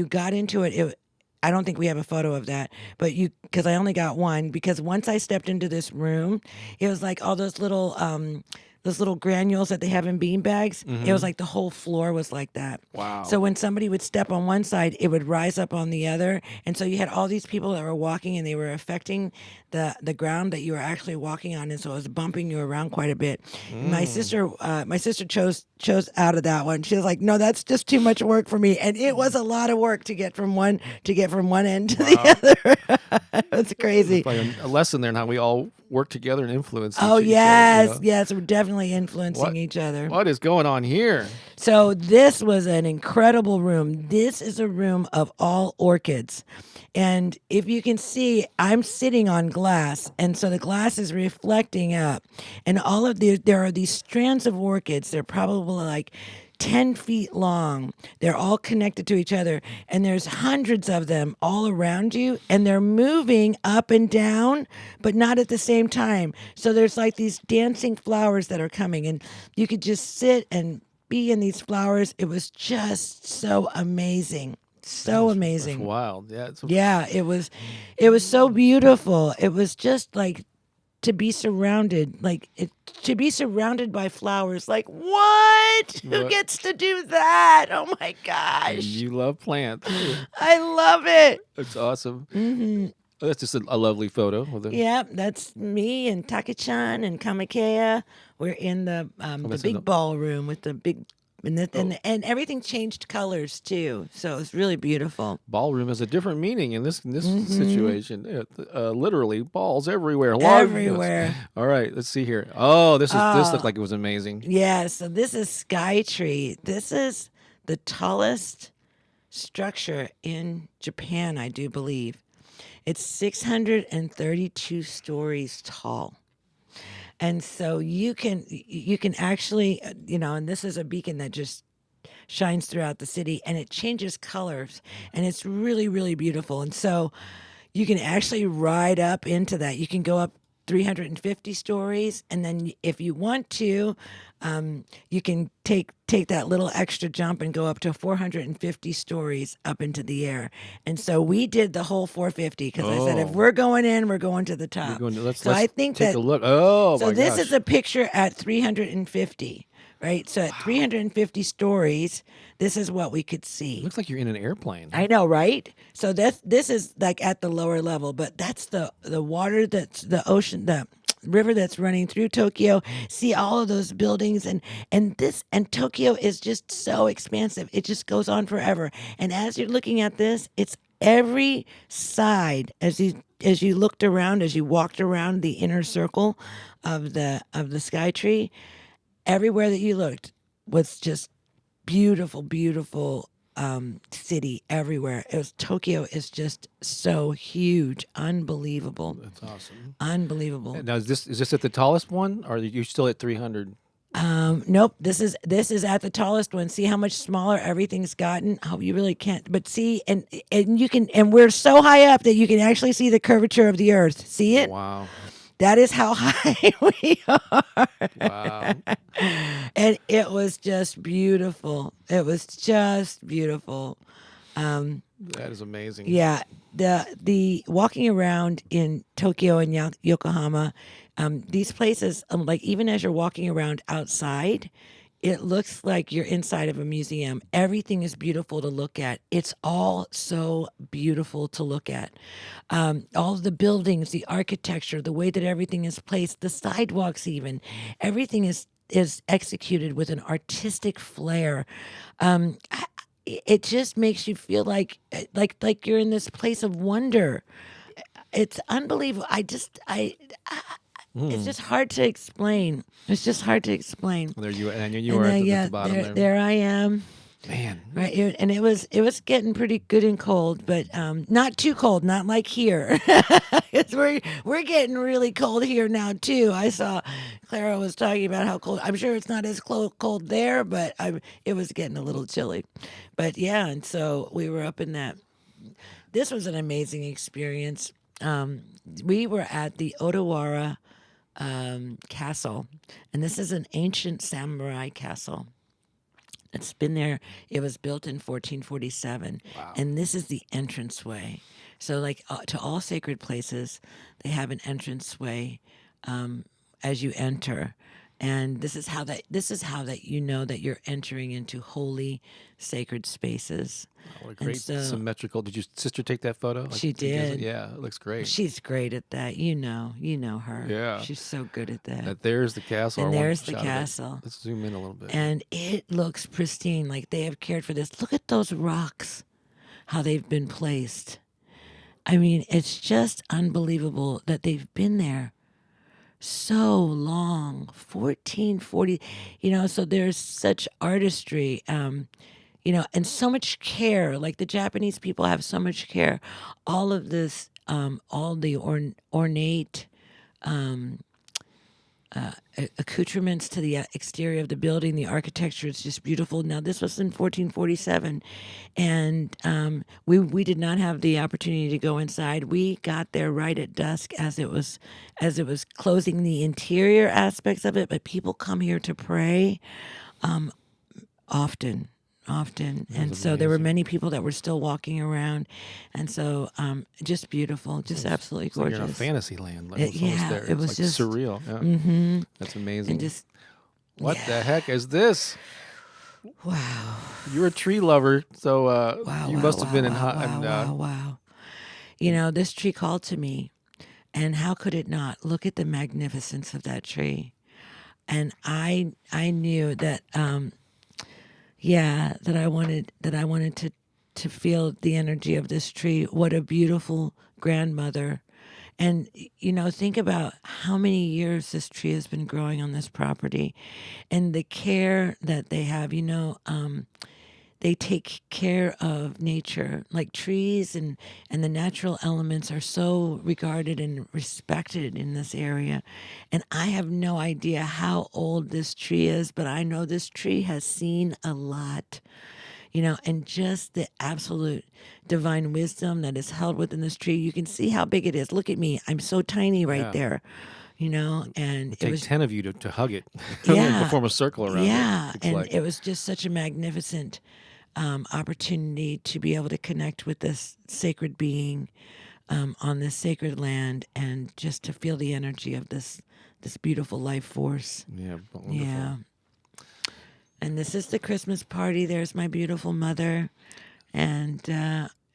got into it. I don't think we have a photo of that, but because I only got one. Because once I stepped into this room, it was like all those little granules that they have in bean bags. It was like the whole floor was like that. Wow. So when somebody would step on one side, it would rise up on the other. And so you had all these people that were walking, and they were affecting the ground that you were actually walking on. And so it was bumping you around quite a bit. My sister chose out of that one. She was like, no, that's just too much work for me. And it was a lot of work to get from one end to the other. It's crazy. Probably a lesson there in how we all work together and influence Oh, each yes. other. Yes, we're definitely influencing What- each other. What is going on here? So this was an incredible room. This is a room of all orchids. And if you can see, I'm sitting on glass, and so the glass is reflecting up. And there are these strands of orchids. They're probably like 10 feet long. They're all connected to each other, and there's hundreds of them all around you, and they're moving up and down, but not at the same time. So there's like these dancing flowers that are coming, and you could just sit and be in these flowers. It was just so amazing. So amazing. That's wild. Yeah. Yeah, it was so beautiful. It was just like to be surrounded, to be surrounded by flowers. Like, what? Who What? gets to do that? Oh my gosh. You love plants. I love it. It's awesome. Mm-hmm. That's just a lovely photo. With Yeah, that's me and Taki-chan and Kamakea. We're in the big ballroom with the big and everything changed colors too. So it's really beautiful. Ballroom has a different meaning in this situation. Literally, balls everywhere. Large- Everywhere. All right, let's see here. Oh, this looked like it was amazing. Yeah, so this is Sky Tree. This is the tallest structure in Japan, I do believe. It's 632 stories tall. And so you can actually, and this is a beacon that just shines throughout the city, and it changes colors, and it's really, really beautiful. And so you can actually ride up into that. You can go up 350 stories, and then if you want to, you can take that little extra jump and go up to 450 stories up into the air. And so we did the whole 450 because I said if we're going in, we're going to the top. Let's I think take that a look. Oh, so my this gosh. is a picture at 350, right? So at 350 stories, this is what we could see. Looks like you're in an airplane. I know, right? So this is like at the lower level, but that's the water, that's the ocean, the river that's running through Tokyo. See all of those buildings, and Tokyo is just so expansive. It just goes on forever. And as you're looking at this, it's every side as you looked around, as you walked around the inner circle of the Sky Tree, everywhere that you looked was just beautiful, beautiful city everywhere. Tokyo is just so huge, unbelievable, That's awesome. unbelievable. Now, is this at the tallest one, or are you still at 300? Nope. This is at the tallest one. See how much smaller everything's gotten. Oh, you really can't. But see, and you can, and we're so high up that you can actually see the curvature of the Earth. See it? Wow. That is how high we are. Wow. And it was just beautiful. It was just beautiful. That is amazing. Yeah, the walking around in Tokyo and Yokohama, these places, like even as you're walking around outside, it looks like you're inside of a museum. Everything is beautiful to look at. It's all so beautiful to look at. All of the buildings, the architecture, the way that everything is placed, the sidewalks, even everything is executed with an artistic flair. It just makes you feel like you're in this place of wonder. It's unbelievable. It's just hard to explain. It's just hard to explain. There you are at the bottom there. There I am. Man. Right, and it was getting pretty good and cold, but not too cold, not like here. we're getting really cold here now too. I saw Clara was talking about how cold. I'm sure it's not as cold there, but it was getting a little chilly. But yeah, and so we were up in that. This was an amazing experience. We were at the Odawara castle, and this is an ancient samurai castle. It's been there. It was built in 1447, and this is the entranceway. So, like to all sacred places, they have an entranceway as you enter, and this is how that you know that you're entering into holy, sacred spaces. What a great symmetrical. Did your sister take that photo? She did. Yeah, it looks great. She's great at that. You know her. Yeah. She's so good at that. There's the castle. And there's the castle. Let's zoom in a little bit. And it looks pristine, like they have cared for this. Look at those rocks, how they've been placed. I mean, it's just unbelievable that they've been there so long 1440, so there's such artistry, and so much care. Like the Japanese people have so much care. All of this, all the ornate accoutrements to the exterior of the building, the architecture is just beautiful. Now, this was in 1447, and we did not have the opportunity to go inside. We got there right at dusk as it was closing the interior aspects of it. But people come here to pray often. And so there were many people that were still walking around, and so just beautiful, just absolutely It's like gorgeous. you're in a fantasy land. Like, Yeah, there. it was It's just surreal. Yeah. That's amazing. and just What the heck is this? wow. You're a tree lover, so Wow, you wow, must have been in wow, hot. wow, And, wow, wow. This tree called to me, and how could it not? Look at the magnificence of that tree. And I knew that that I wanted to feel the energy of this tree. What a beautiful grandmother. And think about how many years this tree has been growing on this property, and the care that they have. They take care of nature. Like trees and the natural elements are so regarded and respected in this area. And I have no idea how old this tree is, but I know this tree has seen a lot. And just the absolute divine wisdom that is held within this tree. You can see how big it is. Look at me. I'm so tiny right Yeah. there. And it take was 10 of you to hug it. Yeah. To form a circle around yeah, it. and it was just such a magnificent opportunity to be able to connect with this sacred being on this sacred land, and just to feel the energy of this beautiful life force. Yeah, wonderful. Yeah. And this is the Christmas party. There's my beautiful mother, and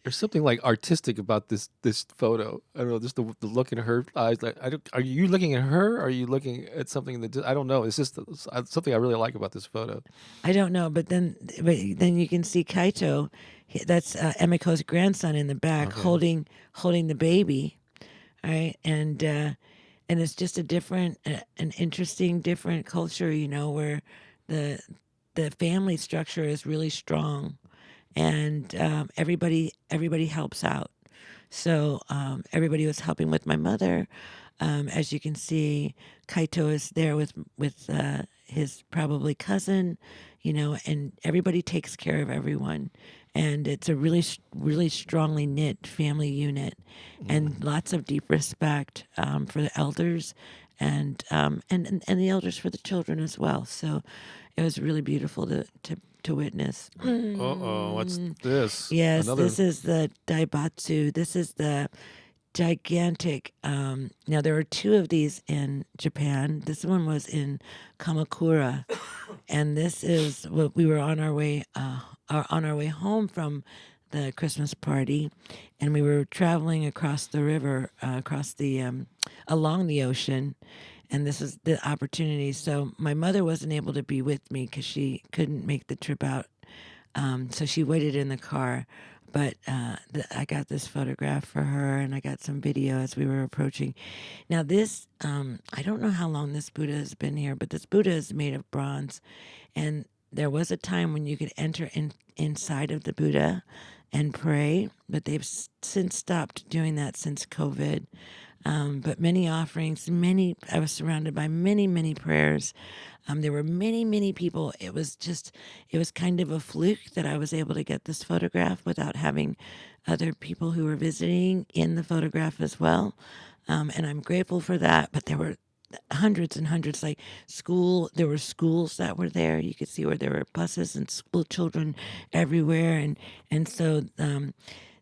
There's something like artistic about this photo. I don't know, just the look in her eyes. Like, are you looking at her? Or are you looking at something that I don't know? It's just something I really like about this photo. I don't know, but then you can see Kaito. That's Emiko's grandson in the back, Okay. holding the baby, right? And it's just a different, an interesting, different culture, where the family structure is really strong, and everybody helps out. So everybody was helping with my mother. As you can see, Kaito is there with his probably cousin, and everybody takes care of everyone. And it's a really strongly knit family unit, and lots of deep respect for the elders, and the elders for the children as well. So it was really beautiful to witness. Uh-oh, what's this? Yes, Another. this is the Daibatsu. This is the gigantic. Now, there are two of these in Japan. This one was in Kamakura, and this is what we were on our way home from the Christmas party, and we were traveling across the river, along the ocean. And this is the opportunity. So my mother wasn't able to be with me because she couldn't make the trip out. So she waited in the car. But I got this photograph for her, and I got some video as we were approaching. Now this, I don't know how long this Buddha has been here, but this Buddha is made of bronze. And there was a time when you could enter inside of the Buddha and pray, but they've since stopped doing that since COVID. But many offerings, I was surrounded by many prayers. There were many people. It was kind of a fluke that I was able to get this photograph without having other people who were visiting in the photograph as well. And I'm grateful for that. But there were hundreds and hundreds, there were schools that were there. You could see where there were buses and school children everywhere. And so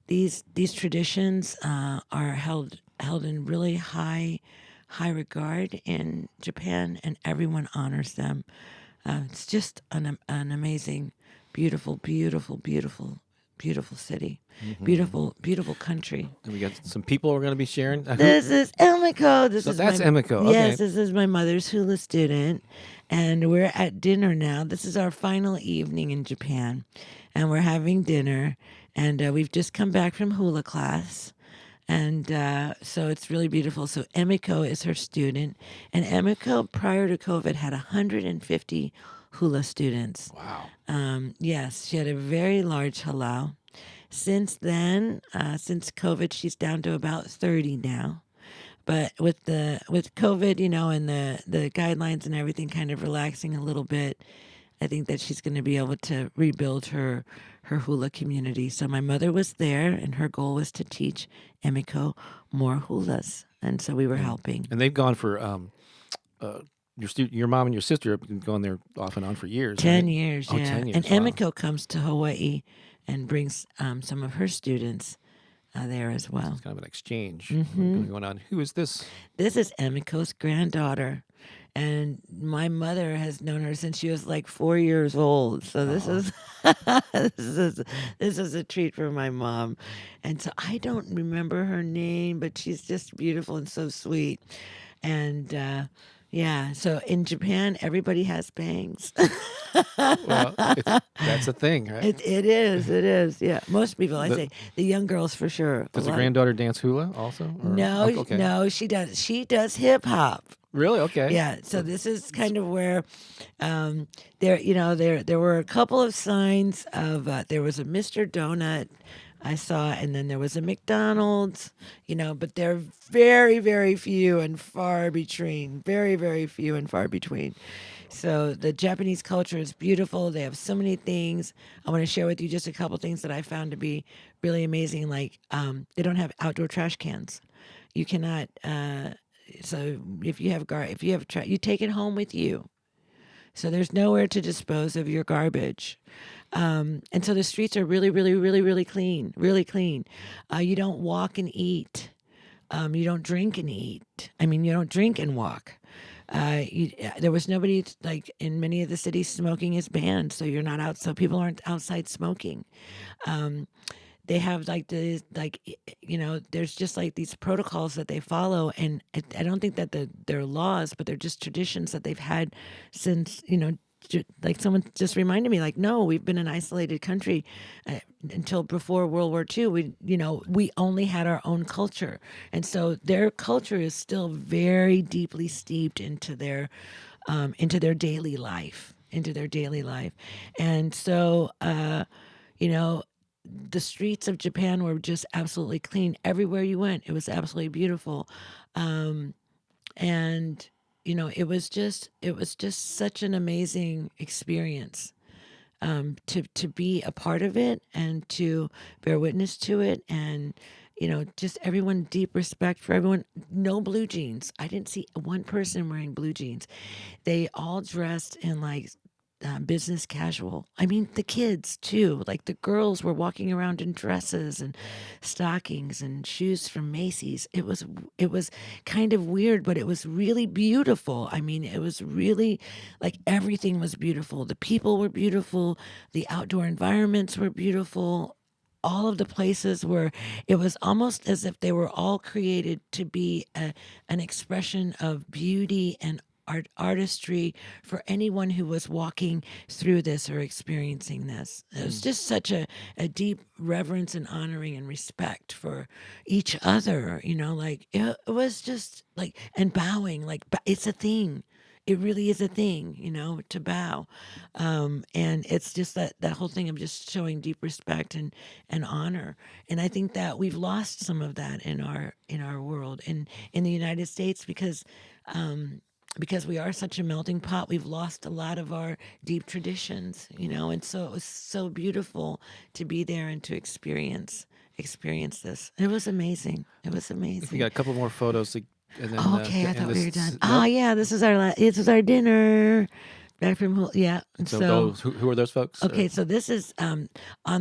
these traditions are held in really high regard in Japan, and everyone honors them. It's just an amazing, beautiful city, beautiful country. And we got some people we're going to be sharing. This is Emiko. That's Emiko. Yes, Okay. this is my mother's hula student, and we're at dinner now. This is our final evening in Japan, and we're having dinner. And we've just come back from hula class. And so it's really beautiful. So Emiko is her student. And Emiko, prior to COVID, had 150 hula students. Wow. Yes, she had a very large halau. Since then, since COVID, she's down to about 30 now. But with COVID, and the guidelines and everything kind of relaxing a little bit, I think that she's going to be able to rebuild her hula community. So my mother was there, and her goal was to teach Emiko more hulas, and so we were helping. And they've gone for your mom and your sister have been going there off and on for years. 10 right? years, Oh, yeah. 10 years. And Wow. Emiko comes to Hawaii and brings some of her students there as well. It's kind of an exchange Mm-hmm. going on. Who is this? This is Emiko's granddaughter, and my mother has known her since she was like 4 years old. So this is this is a treat for my mom, and so I don't remember her name, but she's just beautiful and so sweet, and. Yeah, so in Japan, everybody has bangs. Well, that's a thing, right? It is. Yeah, most people, I The- say, the young girls for sure. Does A the lot- granddaughter dance hula also? Or- No, okay. no, she does. She does hip hop. Really? Okay. Yeah, so this is kind of where there were a couple of signs of there was a Mr. Donut I saw, and then there was a McDonald's, but they're very, very few and far between. Very, very few and far between. So the Japanese culture is beautiful. They have so many things. I want to share with you just a couple things that I found to be really amazing. Like they don't have outdoor trash cans. You cannot. So if you have you take it home with you. So there's nowhere to dispose of your garbage. And so the streets are really, really, really, really clean, really clean. You don't walk and eat. You don't drink and eat. I mean, you don't drink and walk. There was nobody, like in many of the cities, smoking is banned. So you're not out. So people aren't outside smoking. They have there's just like these protocols that they follow, and I don't think that they're laws, but they're just traditions that they've had since like someone just reminded me, like, no, we've been an isolated country until before World War II. We only had our own culture, and so their culture is still very deeply steeped into their daily life, and so the streets of Japan were just absolutely clean. Everywhere you went, it was absolutely beautiful. And it was just such an amazing experience to be a part of it and to bear witness to it. And just everyone, deep respect for everyone. No blue jeans. I didn't see one person wearing blue jeans. They all dressed in like business casual. I mean, the kids too. Like the girls were walking around in dresses and stockings and shoes from Macy's. It was kind of weird, but it was really beautiful. I mean, it was really like everything was beautiful. The people were beautiful. The outdoor environments were beautiful. All of the places were, it was almost as if they were all created to be an expression of beauty and artistry for anyone who was walking through this or experiencing this. It was just such a deep reverence and honoring and respect for each other, like it was just like, and bowing, like it's a thing. It really is a thing, to bow. And it's just that whole thing of just showing deep respect and honor. And I think that we've lost some of that in our world, in the United States, because we are such a melting pot. We've lost a lot of our deep traditions, and so it was so beautiful to be there and to experience this. It was amazing. It was amazing. If we got a couple more photos, and then Okay, I and thought we were done. Nope. Oh yeah, this is our dinner. Back from yeah. And So those, who are those folks? okay, so this is on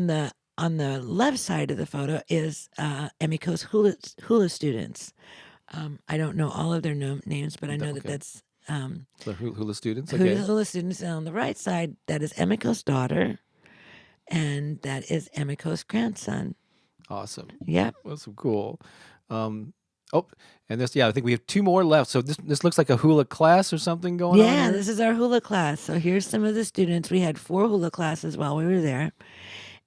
the left side of the photo is Emiko's hula students. I don't know all of their names, but I know that Okay. that's So hula students. Okay. hula students. And on the right side, that is Emiko's daughter, and that is Emiko's grandson. Awesome. Yep. That's cool. And this, I think we have two more left. So this looks like a hula class or something going on. Yeah, here? this is our hula class. So here's some of the students. We had 4 hula classes while we were there.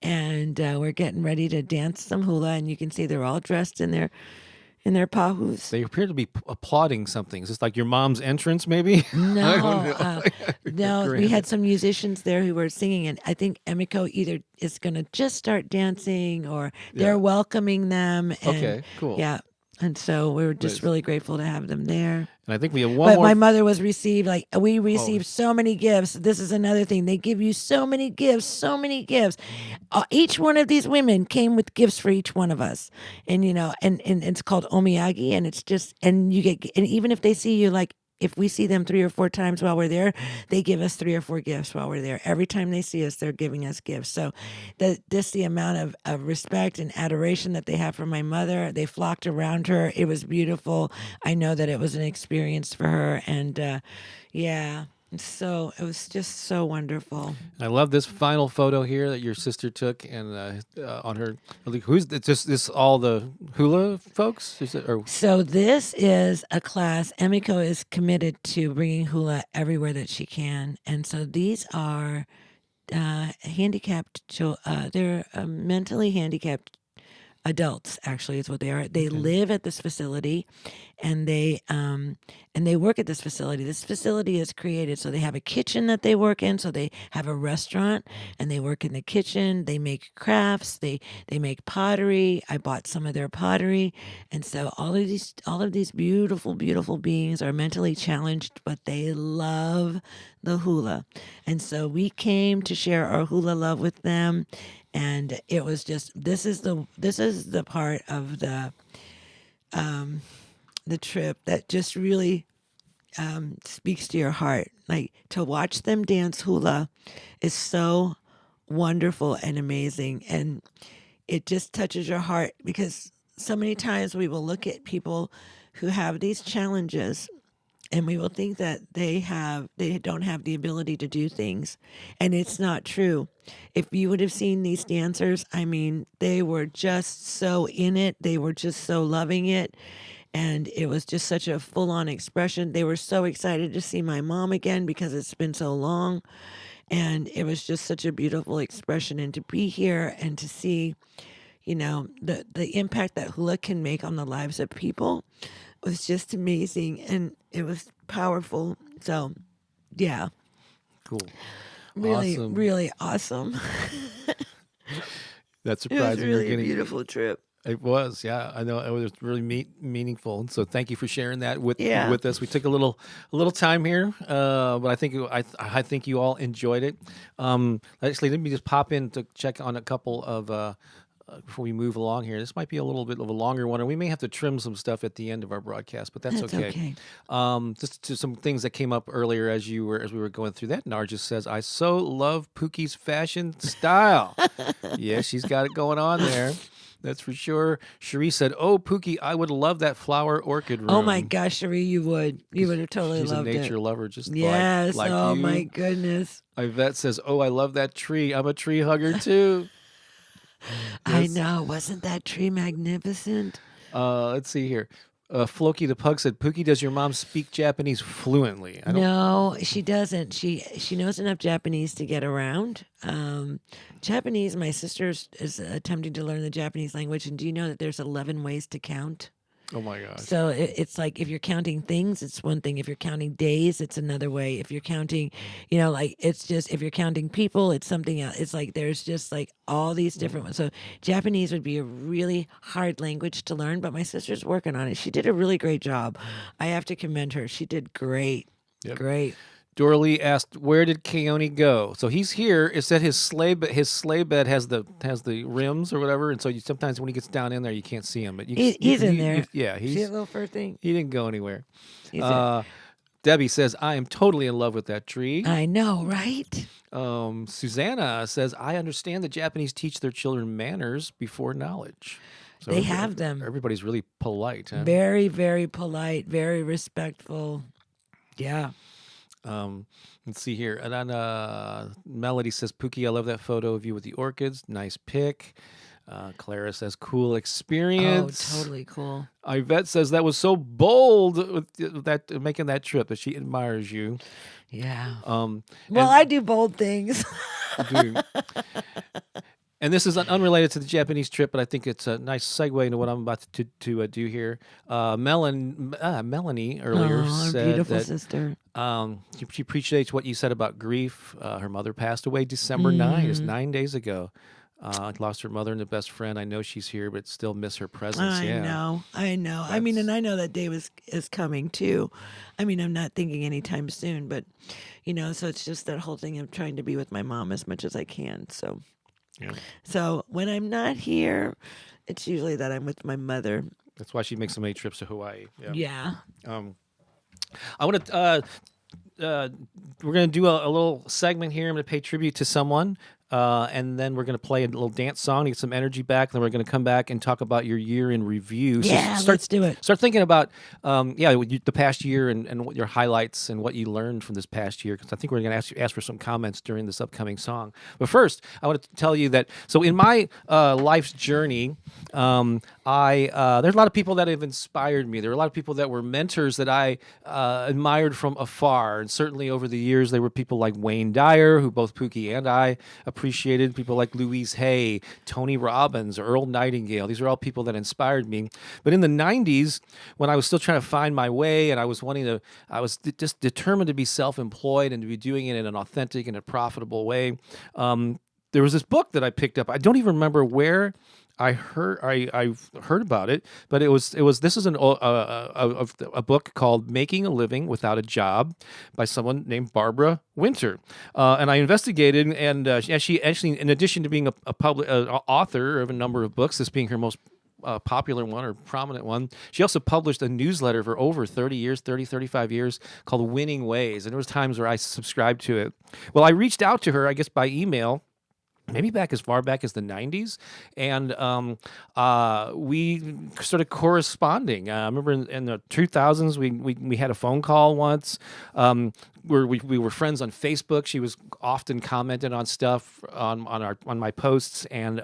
and we're getting ready to dance some hula. And you can see they're all dressed in their pahus. They appear to be applauding something. Is this like your mom's entrance, maybe? I don't No, know. no, we Grand. had some musicians there who were singing, and I think Emiko either is going to just start dancing or they're Yeah. welcoming them. And Okay, cool. yeah, and so we were just Nice. really grateful to have them there. And I think we have one But more. my mother was received we Oh, received so many gifts. This is another thing. They give you so many gifts, so many gifts. Each one of these women came with gifts for each one of us, and and it's called omiyagi, and it's just and you get and even if they see you like. If we see them 3 or 4 times while we're there, they give us 3 or 4 gifts while we're there. Every time they see us, they're giving us gifts. So, the amount of respect and adoration that they have for my mother, they flocked around her. It was beautiful. I know that it was an experience for her, and yeah. So it was just so wonderful. I love this final photo here that your sister took, and on her. Who's it's just this? All the hula folks? Is it or So this is a class. Emiko is committed to bringing hula everywhere that she can, and so these are handicapped. They're mentally handicapped adults. Actually, is what they are. They live at this facility, and they work at this facility. This facility is created so they have a kitchen that they work in. So they have a restaurant, and they work in the kitchen. They make crafts. They make pottery. I bought some of their pottery, and so all of these beautiful beings are mentally challenged, but they love the hula, and so we came to share our hula love with them. And it was just this is the part of the trip that just really speaks to your heart. Like to watch them dance hula is so wonderful and amazing, and it just touches your heart because so many times we will look at people who have these challenges and we will think that they don't have the ability to do things, and it's not true. If you would have seen these dancers, I mean, they were just so in it. They were just so loving it, and it was just such a full-on expression. They were so excited to see my mom again because it's been so long, and it was just such a beautiful expression. And to be here and to see the impact that hula can make on the lives of people was just amazing, and it was powerful. So, yeah, cool? really, Awesome. really awesome. That's It was surprising. You're really a getting. beautiful trip. It was, yeah. I know it was really meaningful. So thank you for sharing that with Yeah. us. We took a little time here, but I think I think you all enjoyed it. Actually, let me just pop in to check on a couple of. Before we move along here, this might be a little bit of a longer one, and we may have to trim some stuff at the end of our broadcast, but that's okay. Just to some things that came up earlier as we were going through that. Nargis says, "I so love Pookie's fashion style." Yeah, she's got it going on there. That's for sure. Cherie said, "Oh, Pookie, I would love that flower orchid room." Oh my gosh, Cherie, you would have totally She's a loved nature it. lover, just Yes. like Oh you. my goodness. Yvette says, "Oh, I love that tree. I'm a tree hugger too." I Yes. know. Wasn't that tree magnificent? Let's see here. Floki the Pug said, "Pookie, does your mom speak Japanese fluently?" I don't. No, she doesn't. She knows enough Japanese to get around. Japanese. My sister is attempting to learn the Japanese language, and do you know that there's 11 ways to count? Oh my gosh. So it's like if you're counting things, it's one thing. If you're counting days, it's another way. If you're counting, like it's just if you're counting people, it's something else. It's like there's just like all these different ones. So Japanese would be a really hard language to learn, but my sister's working on it. She did a really great job. I have to commend her. She did great. Yep. Great. Doralee asked, "Where did Keone go?" So he's here. It's at his sleigh, but his sleigh bed has the rims or whatever, and so sometimes when he gets down in there, you can't see him. But He's in there. Yeah, See that little fur thing? he didn't go anywhere. He's there. Debbie says, "I am totally in love with that tree." I know, right? Susanna says, "I understand the Japanese teach their children manners before knowledge." So They have them. Everybody's really polite, huh? Very, very polite, very respectful. Yeah. Let's see here. And then Melody says, "Pookie, I love that photo of you with the orchids. Nice pic." Clara says, "Cool experience." Oh, totally cool. Yvette says, "That was so bold with that making that trip, that she admires you." Yeah. Well, Well, I do bold things. dude. And this is unrelated to the Japanese trip, but I think it's a nice segue into what I'm about to do here. Melanie earlier Our said beautiful that sister. she appreciates what you said about grief. Her mother passed away December 9. It's 9 days ago. Lost her mother and a best friend. I know she's here, but still miss her presence. I know. I mean, and I know that day is coming too. I mean, I'm not thinking anytime soon, but so it's just that whole thing of trying to be with my mom as much as I can. So, so when I'm not here, it's usually that I'm with my mother. That's why she makes so many trips to Hawaii. Yeah. I want to. We're going to do a little segment here. I'm going to pay tribute to someone. And then we're going to play a little dance song to get some energy back. Then we're going to come back and talk about your year in review. Yeah, let's do it. Start thinking about, the past year and what your highlights and what you learned from this past year. Because I think we're going to ask for some comments during this upcoming song. But first, I want to tell you that, so in my life's journey, there's a lot of people that have inspired me. There are a lot of people that were mentors that I admired from afar. And certainly over the years, there were people like Wayne Dyer, who both Pooki and I appreciated, people like Louise Hay, Tony Robbins, Earl Nightingale. These are all people that inspired me. But in the 90s, when I was still trying to find my way and I was just determined to be self-employed and to be doing it in an authentic and a profitable way, there was this book that I picked up. I don't even remember where I heard about it, but this is a book called Making a Living Without a Job by someone named Barbara Winter, and I investigated, and she actually, in addition to being a author of a number of books, this being her most popular one or prominent one, she also published a newsletter for over 35 years called Winning Ways, and there was times where I subscribed to it. Well, I reached out to her, I guess by email, maybe back as far back as the 90s, and we started corresponding. I remember in the 2000s, we had a phone call once. We were friends on Facebook. She was often commenting on stuff on my posts, and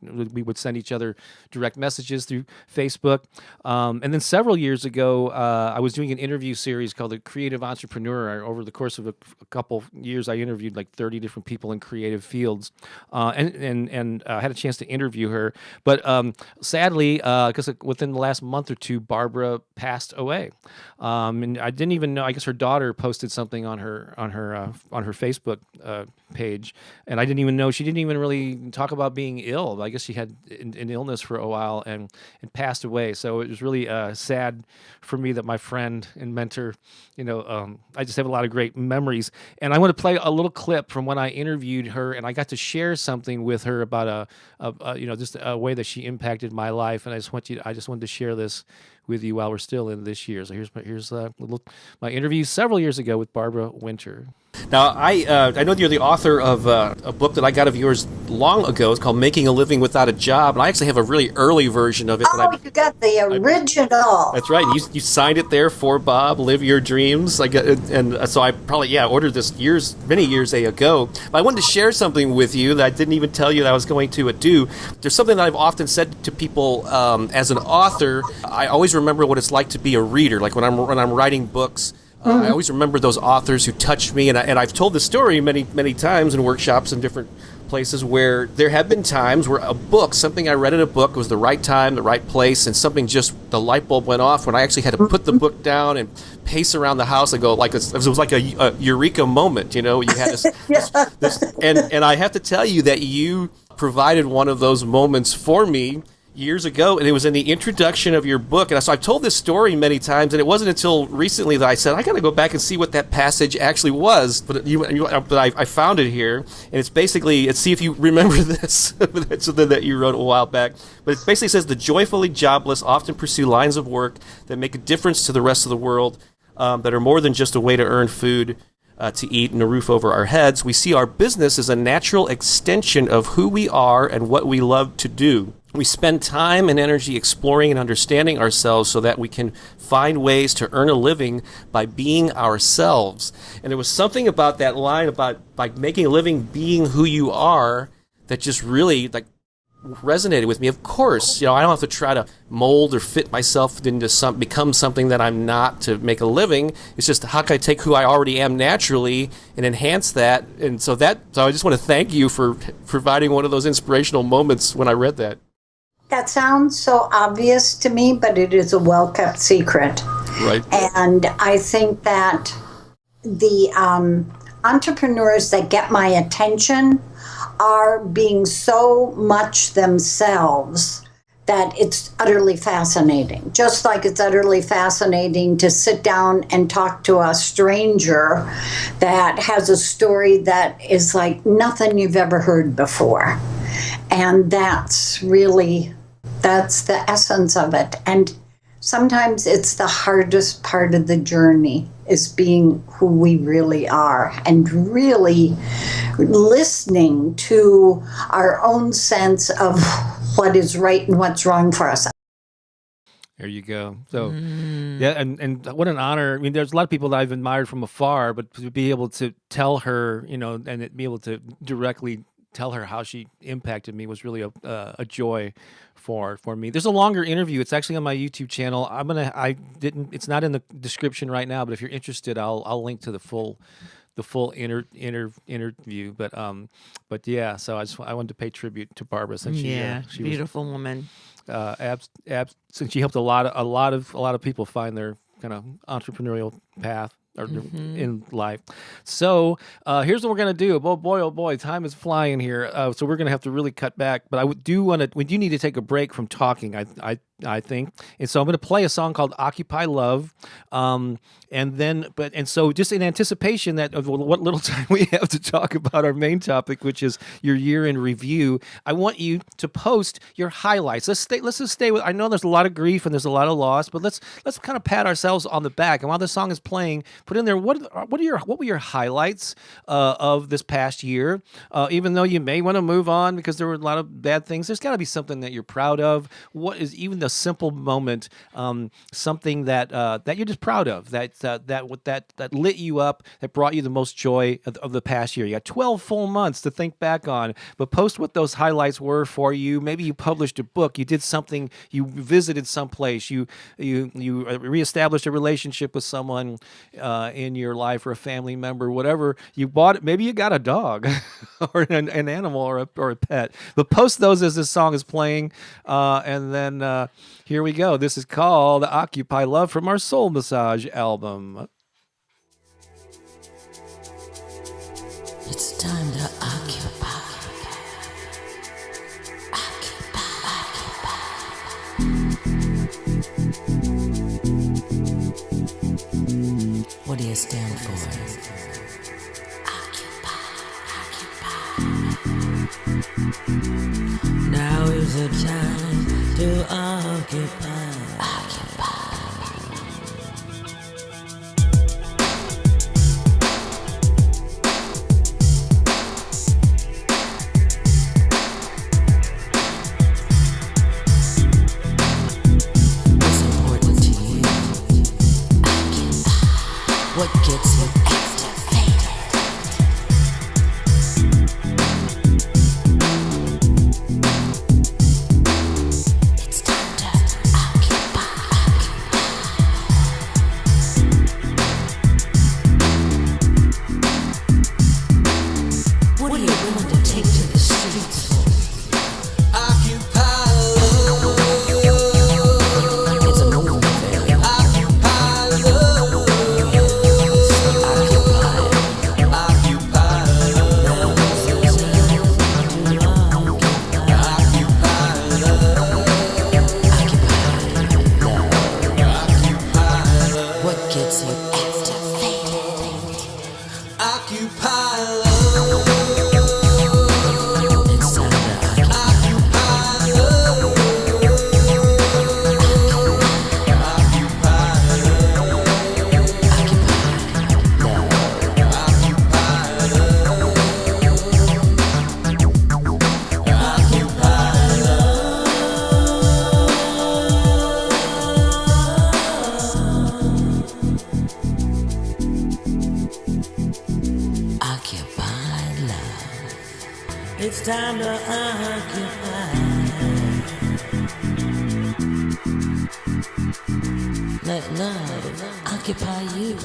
we would send each other direct messages through Facebook. And then several years ago, I was doing an interview series called The Creative Entrepreneur. Over the course of a couple years, I interviewed like 30 different people in creative fields, and had a chance to interview her. But sadly, because within the last month or two, Barbara passed away, and I didn't even know. I guess her daughter posted something on her Facebook page, and I didn't even know. She didn't even really talk about being ill. I guess she had an illness for a while and passed away. So it was really sad for me that my friend and mentor, I just have a lot of great memories. And I want to play a little clip from when I interviewed her, and I got to share something with her about just a way that she impacted my life. And I just wanted to share this with you while we're still in this year. So here's my interview several years ago with Barbara Winter. Now, I know you're the author of a book that I got of yours long ago. It's called Making a Living Without a Job, and I actually have a really early version of it. You got the original. That's right. You signed it there for Bob, Live Your Dreams. So I probably ordered this many years ago. But I wanted to share something with you that I didn't even tell you that I was going to do. There's something that I've often said to people as an author. I always remember what it's like to be a reader. Like when I'm writing books. I always remember those authors who touched me, and I've told the story many, many times in workshops and different places where there have been times where something I read in a book was the right time, the right place, and the light bulb went off when I actually had to put the book down and pace around the house and go it was like a eureka moment, You had this, and I have to tell you that you provided one of those moments for me years ago, and it was in the introduction of your book. And so I've told this story many times, and it wasn't until recently that I said, I got to go back and see what that passage actually was. But I found it here, and it's basically, see if you remember this. It's something that you wrote a while back. But it basically says, the joyfully jobless often pursue lines of work that make a difference to the rest of the world, that are more than just a way to earn food, to eat and a roof over our heads. We see our business as a natural extension of who we are and what we love to do. We spend time and energy exploring and understanding ourselves so that we can find ways to earn a living by being ourselves. And there was something about that line about making a living being who you are that just really resonated with me. Of course, I don't have to try to mold or fit myself into become something that I'm not to make a living. It's just how can I take who I already am naturally and enhance that? And so I just want to thank you for providing one of those inspirational moments when I read that. That sounds so obvious to me, but it is a well-kept secret. Right. And I think that the entrepreneurs that get my attention are being so much themselves that it's utterly fascinating. Just like it's utterly fascinating to sit down and talk to a stranger that has a story that is like nothing you've ever heard before. And that's the essence of it. And sometimes it's the hardest part of the journey, is being who we really are and really listening to our own sense of what is right and what's wrong for us. There you go. So, yeah, and what an honor. I mean, there's a lot of people that I've admired from afar, but to be able to tell her, and be able to directly tell her how she impacted me was really a joy for me. There's a longer interview. It's actually on my YouTube channel. It's not in the description right now, but if you're interested, I'll link to the full interview. But yeah, so I wanted to pay tribute to Barbara since she beautiful woman. Since she helped a lot of people find their kind of entrepreneurial path in life. So here's what we're gonna do. Oh boy, time is flying here. So we're gonna have to really cut back. But we do need to take a break from talking. I think, and so I'm going to play a song called "Occupy Love," so just in anticipation that of what little time we have to talk about our main topic, which is your year in review, I want you to post your highlights. Let's just stay with. I know there's a lot of grief and there's a lot of loss, but let's kind of pat ourselves on the back. And while the song is playing, put in there what were your highlights of this past year? Even though you may want to move on because there were a lot of bad things, there's got to be something that you're proud of. What is even the simple moment, something that you're just proud of, that lit you up, that brought you the most joy of the past year. You got 12 full months to think back on, but post what those highlights were for you. Maybe you published a book, you did something, you visited someplace, you reestablished a relationship with someone in your life, or a family member, whatever you bought. Maybe you got a dog or an animal or a pet. But post those as this song is playing, and then here we go. This is called Occupy Love from our Soul Massage album. It's time to occupy. What do you stand for? Occupy. Now is the time to occupy. What's important to you? What gets you activated? It's time to occupy. What are you willing to take to the streets for? Occupy love. It's a noble affair. Occupy love. What gets you activated? Occupy love. It's time to occupy love. Occupy love. Occupy love. It's time to occupy. let love occupy you.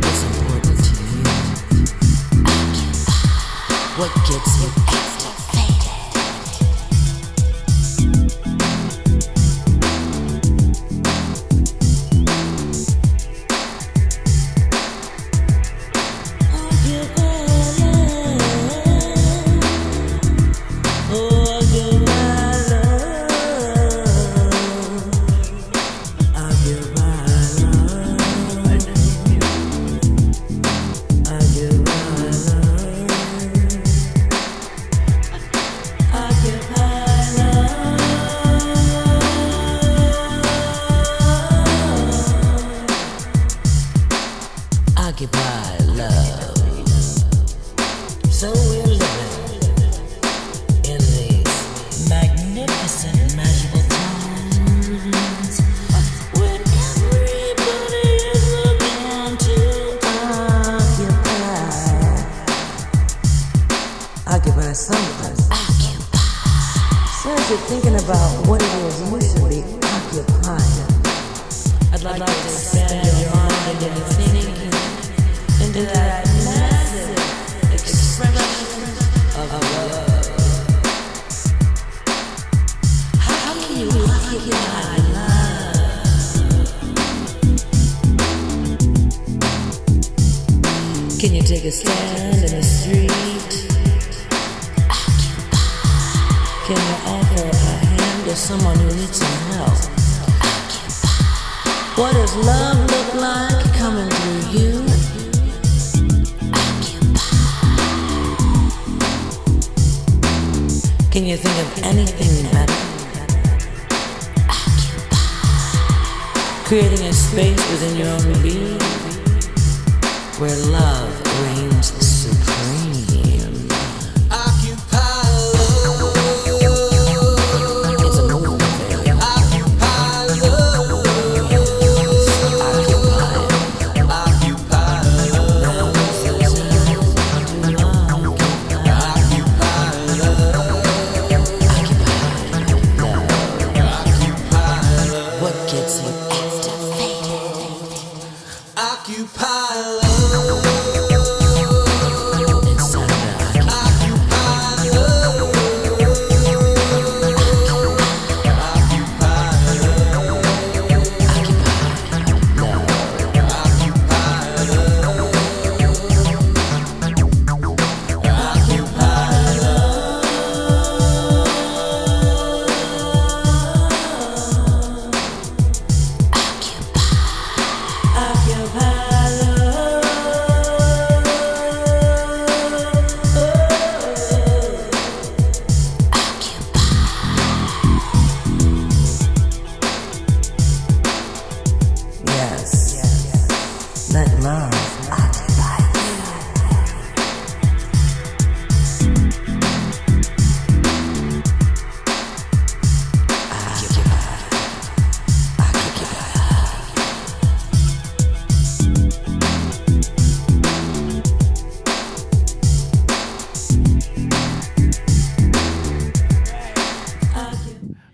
What's important to you? What gets you activated? Occupy love. So we're living in these magnificent, magical times when everybody is looking to occupy something. So as you're thinking about what it is you should be occupying, I'd like to expand your mind and your thinking into that massive expression of love. How can you occupy love? Can you take a stand in the street? Can you offer a hand to someone who needs some help? What does love look like coming through you? Can you think of anything better? Creating a space within your own being where love reigns supreme. Occupy love. It's a movement. Occupy love. Occupy love. What gets you activated? Occupy love. It's time to occupy love. Yes. Let love occupy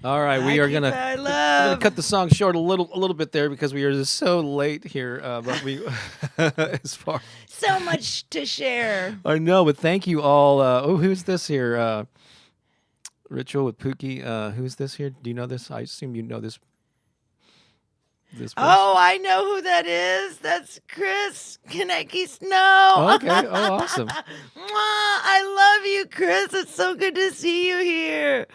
All right, we are gonna I we're love. gonna cut the song short a little bit there because we are just so late here. But we, as far So much to share. I know, but thank you all. Who's this here? Ritual with Pooki. Who's this here? Do you know this? I assume you know this. This person. Oh, I know who that is. That's Chris Kaneki Snow. Oh, okay. Oh, awesome. Mwah, I love you, Chris. It's so good to see you here.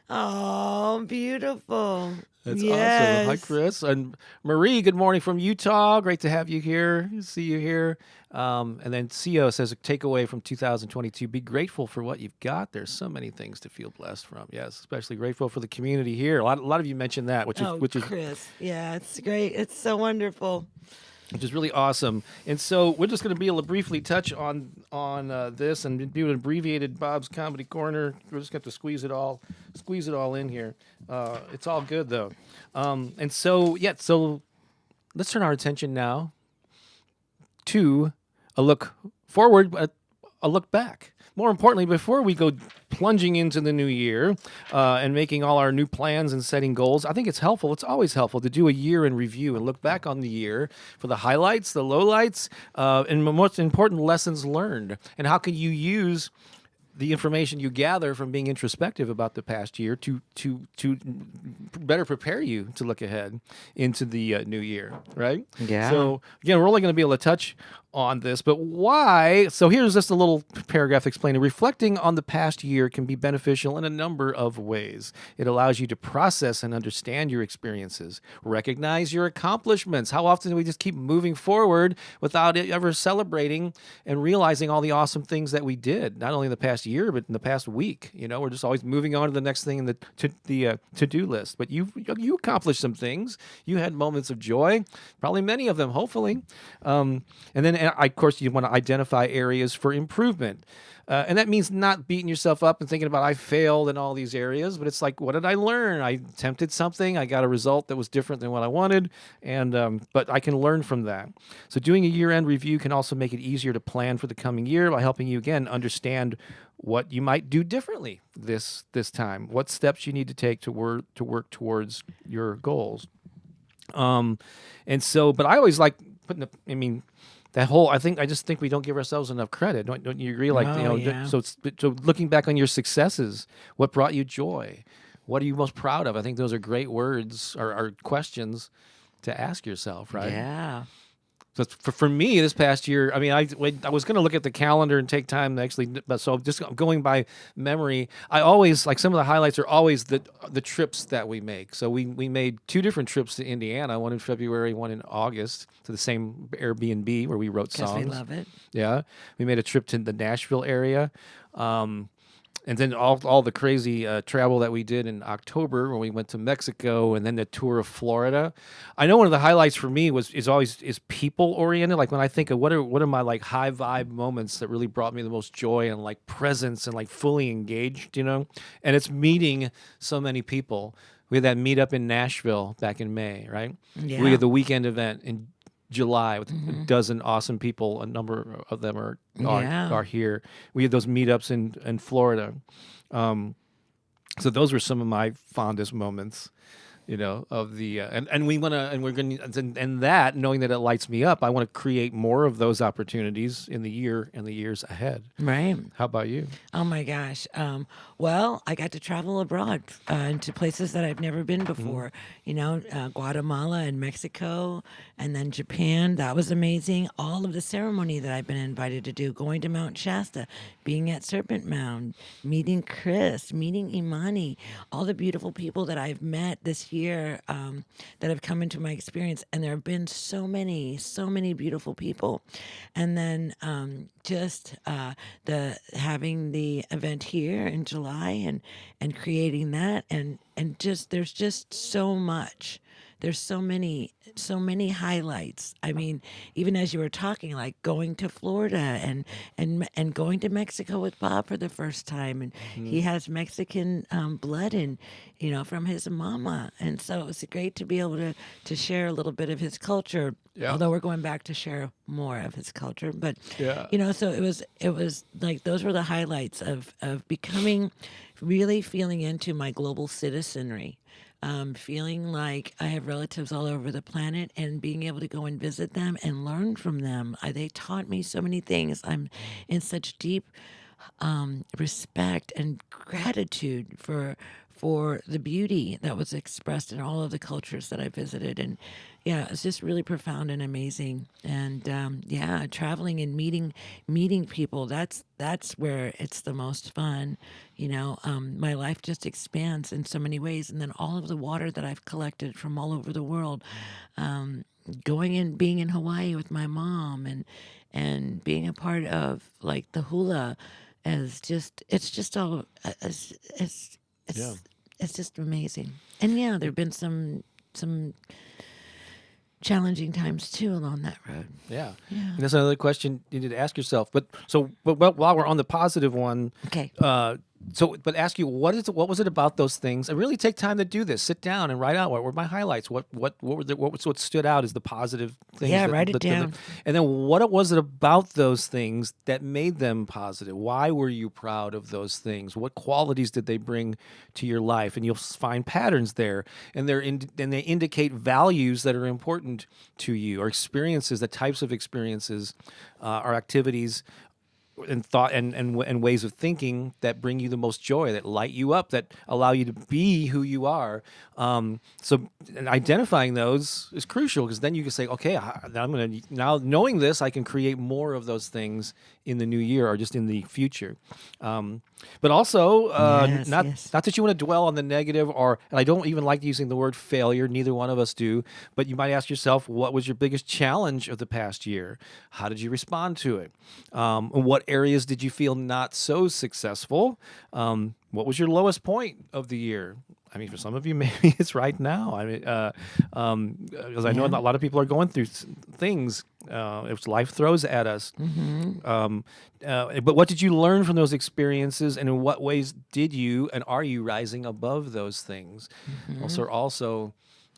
Oh, beautiful. That's Yes. awesome. Hi, Chris. And Marie, good morning from Utah. Great to have you here. See you here. And then CEO says, a takeaway from 2022, be grateful for what you've got. There's so many things to feel blessed from. Yes, especially grateful for the community here. A lot of you mentioned that, which is Chris. Yeah, it's great. It's so wonderful. which is really awesome. And so we're just going to be able to briefly touch on this and do an abbreviated Bob's Comedy Corner. We're just going to squeeze it all in here. It's all good though. And so let's turn our attention now to a look forward, but a look back. More importantly, before we go plunging into the new year and making all our new plans and setting goals, I think it's helpful. It's always helpful to do a year in review and look back on the year for the highlights, the lowlights, and most important lessons learned. And how can you use the information you gather from being introspective about the past year to better prepare you to look ahead into the new year, right? Yeah. So again, we're only going to be able to touch on this, but why? So here's just a little paragraph explaining reflecting on the past year can be beneficial in a number of ways. It allows you to process and understand your experiences, recognize your accomplishments. How often do we just keep moving forward without ever celebrating and realizing all the awesome things that we did, not only in the past year, but in the past week? You know, we're just always moving on to the next thing in the to-do list. But you accomplished some things. You had moments of joy, probably many of them, hopefully. And then, of course, you want to identify areas for improvement. And that means not beating yourself up and thinking about I failed in all these areas, but it's like, what did I learn? I attempted something. I got a result that was different than what I wanted, and but I can learn from that. So doing a year-end review can also make it easier to plan for the coming year by helping you, again, understand what you might do differently this time, what steps you need to take to work towards your goals. And so, but I always like putting I just think we don't give ourselves enough credit. Don't you agree? Like, yeah. So looking back on your successes, what brought you joy? What are you most proud of? I think those are great words or questions to ask yourself, right? Yeah. So for me, this past year, I mean, I was going to look at the calendar and take time to actually, but so just going by memory, I always, like, some of the highlights are always the trips that we make. So we made 2 different trips to Indiana, one in February, one in August, to the same Airbnb where we wrote songs. Because we love it. Yeah. We made a trip to the Nashville area. And then all the crazy travel that we did in October when we went to Mexico, and then the tour of Florida. I know one of the highlights for me is always people oriented. Like when I think of what are my like high vibe moments that really brought me the most joy and like presence and like fully engaged, you know, and it's meeting so many people. We had that meetup in Nashville back in May, right? Yeah. We had the weekend event in July with a dozen awesome people. A number of them are here. We had those meetups in Florida. So those were some of my fondest moments, you know, of the and we're gonna and that, knowing that it lights me up, I want to create more of those opportunities in the year and the years ahead. Right. How about you? Oh my gosh. Well, I got to travel abroad into places that I've never been before. You know, Guatemala and Mexico, and then Japan. That was amazing. All of the ceremony that I've been invited to do, going to Mount Shasta, being at Serpent Mound, meeting Chris, meeting Imani, all the beautiful people that I've met this year that have come into my experience. And there have been so many beautiful people. And then just the having the event here in July and creating that and just there's just so much. There's so many highlights. I mean, even as you were talking, like going to Florida and going to Mexico with Bob for the first time, and he has Mexican blood in, you know, from his mama, and so it was great to be able to share a little bit of his culture. Yeah. Although we're going back to share more of his culture, but Yeah. you know, so it was like those were the highlights of becoming, really feeling into my global citizenry. Feeling like I have relatives all over the planet and being able to go and visit them and learn from them. They taught me so many things. I'm in such deep respect and gratitude for the beauty that was expressed in all of the cultures that I visited. And yeah, it's just really profound and amazing. And traveling and meeting people, that's where it's the most fun. You know, my life just expands in so many ways. And then all of the water that I've collected from all over the world, going and being in Hawaii with my mom and being a part of like the hula it's just amazing. And yeah, there've been some challenging times too along that road. Yeah. And that's another question you need to ask yourself. But while we're on the positive one, Okay. So, but ask you, what was it about those things? And really take time to do this. Sit down and write out what were my highlights. What stood out as the positive things. Yeah, write it down. And then what was it about those things that made them positive? Why were you proud of those things? What qualities did they bring to your life? And you'll find patterns there, and they indicate values that are important to you, or experiences, the types of experiences, or activities and thought and ways of thinking that bring you the most joy, that light you up, that allow you to be who you are. So and identifying those is crucial, because then you can say, okay, now knowing this, I can create more of those things in the new year or just in the future. But also, not that you want to dwell on the negative, and I don't even like using the word failure. Neither one of us do. But you might ask yourself, what was your biggest challenge of the past year? How did you respond to it? And what areas did you feel not so successful? What was your lowest point of the year? I mean, for some of you, maybe it's right now. I mean, because I know a lot of people are going through things if life throws at us. But what did you learn from those experiences, and in what ways did you and are you rising above those things? Those are also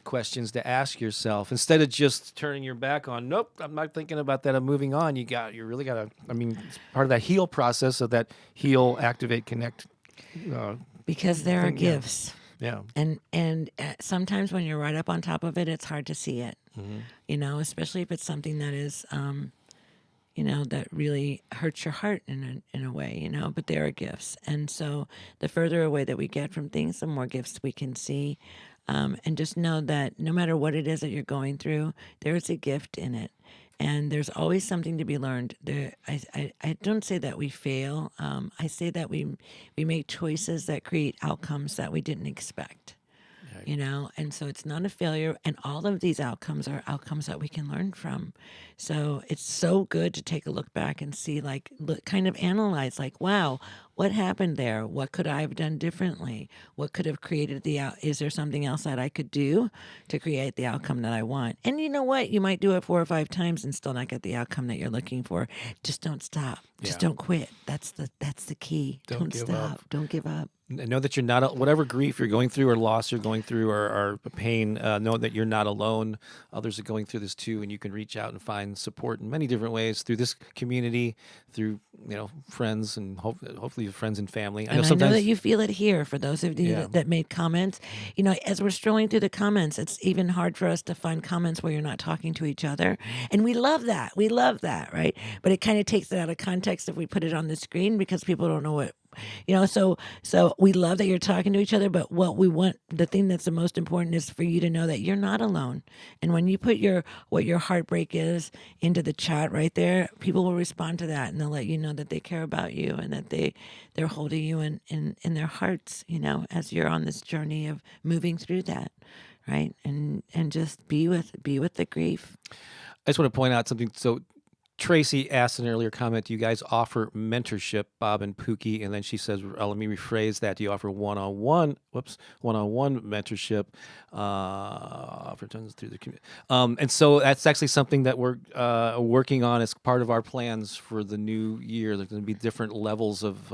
questions to ask yourself, instead of just turning your back on, nope, I'm not thinking about that, I'm moving on. You really got to, I mean, it's part of that heal process, of that heal, activate, connect. Because there are gifts. Yeah. And sometimes when you're right up on top of it, it's hard to see it, especially if it's something that is, that really hurts your heart in a way, but there are gifts. And so the further away that we get from things, the more gifts we can see. And just know that no matter what it is that you're going through, there is a gift in it. And there's always something to be learned. I don't say that we fail. I say that we make choices that create outcomes that we didn't expect. And so it's not a failure, and all of these outcomes are outcomes that we can learn from. So it's so good to take a look back and see, kind of analyze, wow, what happened there? What could I have done differently? What could have created is there something else that I could do to create the outcome that I want? And you know what? You might do it 4 or 5 times and still not get the outcome that you're looking for. Just don't stop. Just don't quit. That's the key. Don't give stop. up. Don't give up. Know that you're not, whatever grief you're going through or loss you're going through or pain, know that you're not alone. Others are going through this too, and you can reach out and find support in many different ways through this community, through friends, and hopefully friends and family. I know that you feel it here. For those of you that made comments, as we're strolling through the comments, it's even hard for us to find comments where you're not talking to each other, and we love that. We love that, right? But it kind of takes it out of context if we put it on the screen, because people don't know what. So we love that you're talking to each other, but what we want, the thing that's the most important, is for you to know that you're not alone. And when you put what your heartbreak is into the chat right there, people will respond to that, and they'll let you know that they care about you, and that they're holding you in their hearts, as you're on this journey of moving through that, right? And just be with the grief. I just want to point out something. So Tracy asked in an earlier comment, do you guys offer mentorship, Bob and Pooki? And then she says, let me rephrase that. Do you offer one-on-one mentorship for tons through the community? And so that's actually something that we're working on as part of our plans for the new year. There's going to be different levels of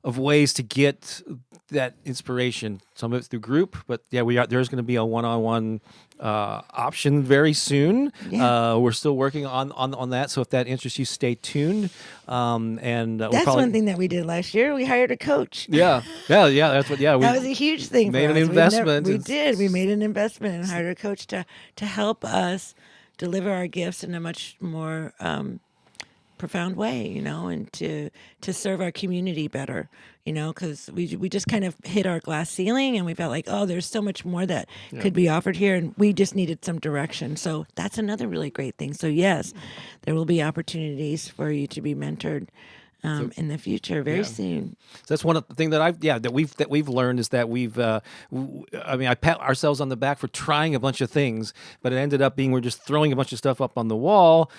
ways to get that inspiration. Some of it through group, but there's going to be a one-on-one option very soon. Yeah. We're still working on that. So if that interests you, stay tuned. That's one thing that we did last year. We hired a coach. Yeah. That's what. Yeah, that was a huge thing. Made for us. An investment. We did. We made an investment and hired a coach to help us deliver our gifts in a much more profound way, and to serve our community better, because we just kind of hit our glass ceiling, and we felt like, oh, there's so much more that could be offered here, and we just needed some direction. So that's another really great thing. So yes, there will be opportunities for you to be mentored in the future very soon. So that's one of the things that we've learned, is that I pat ourselves on the back for trying a bunch of things, but it ended up being we're just throwing a bunch of stuff up on the wall.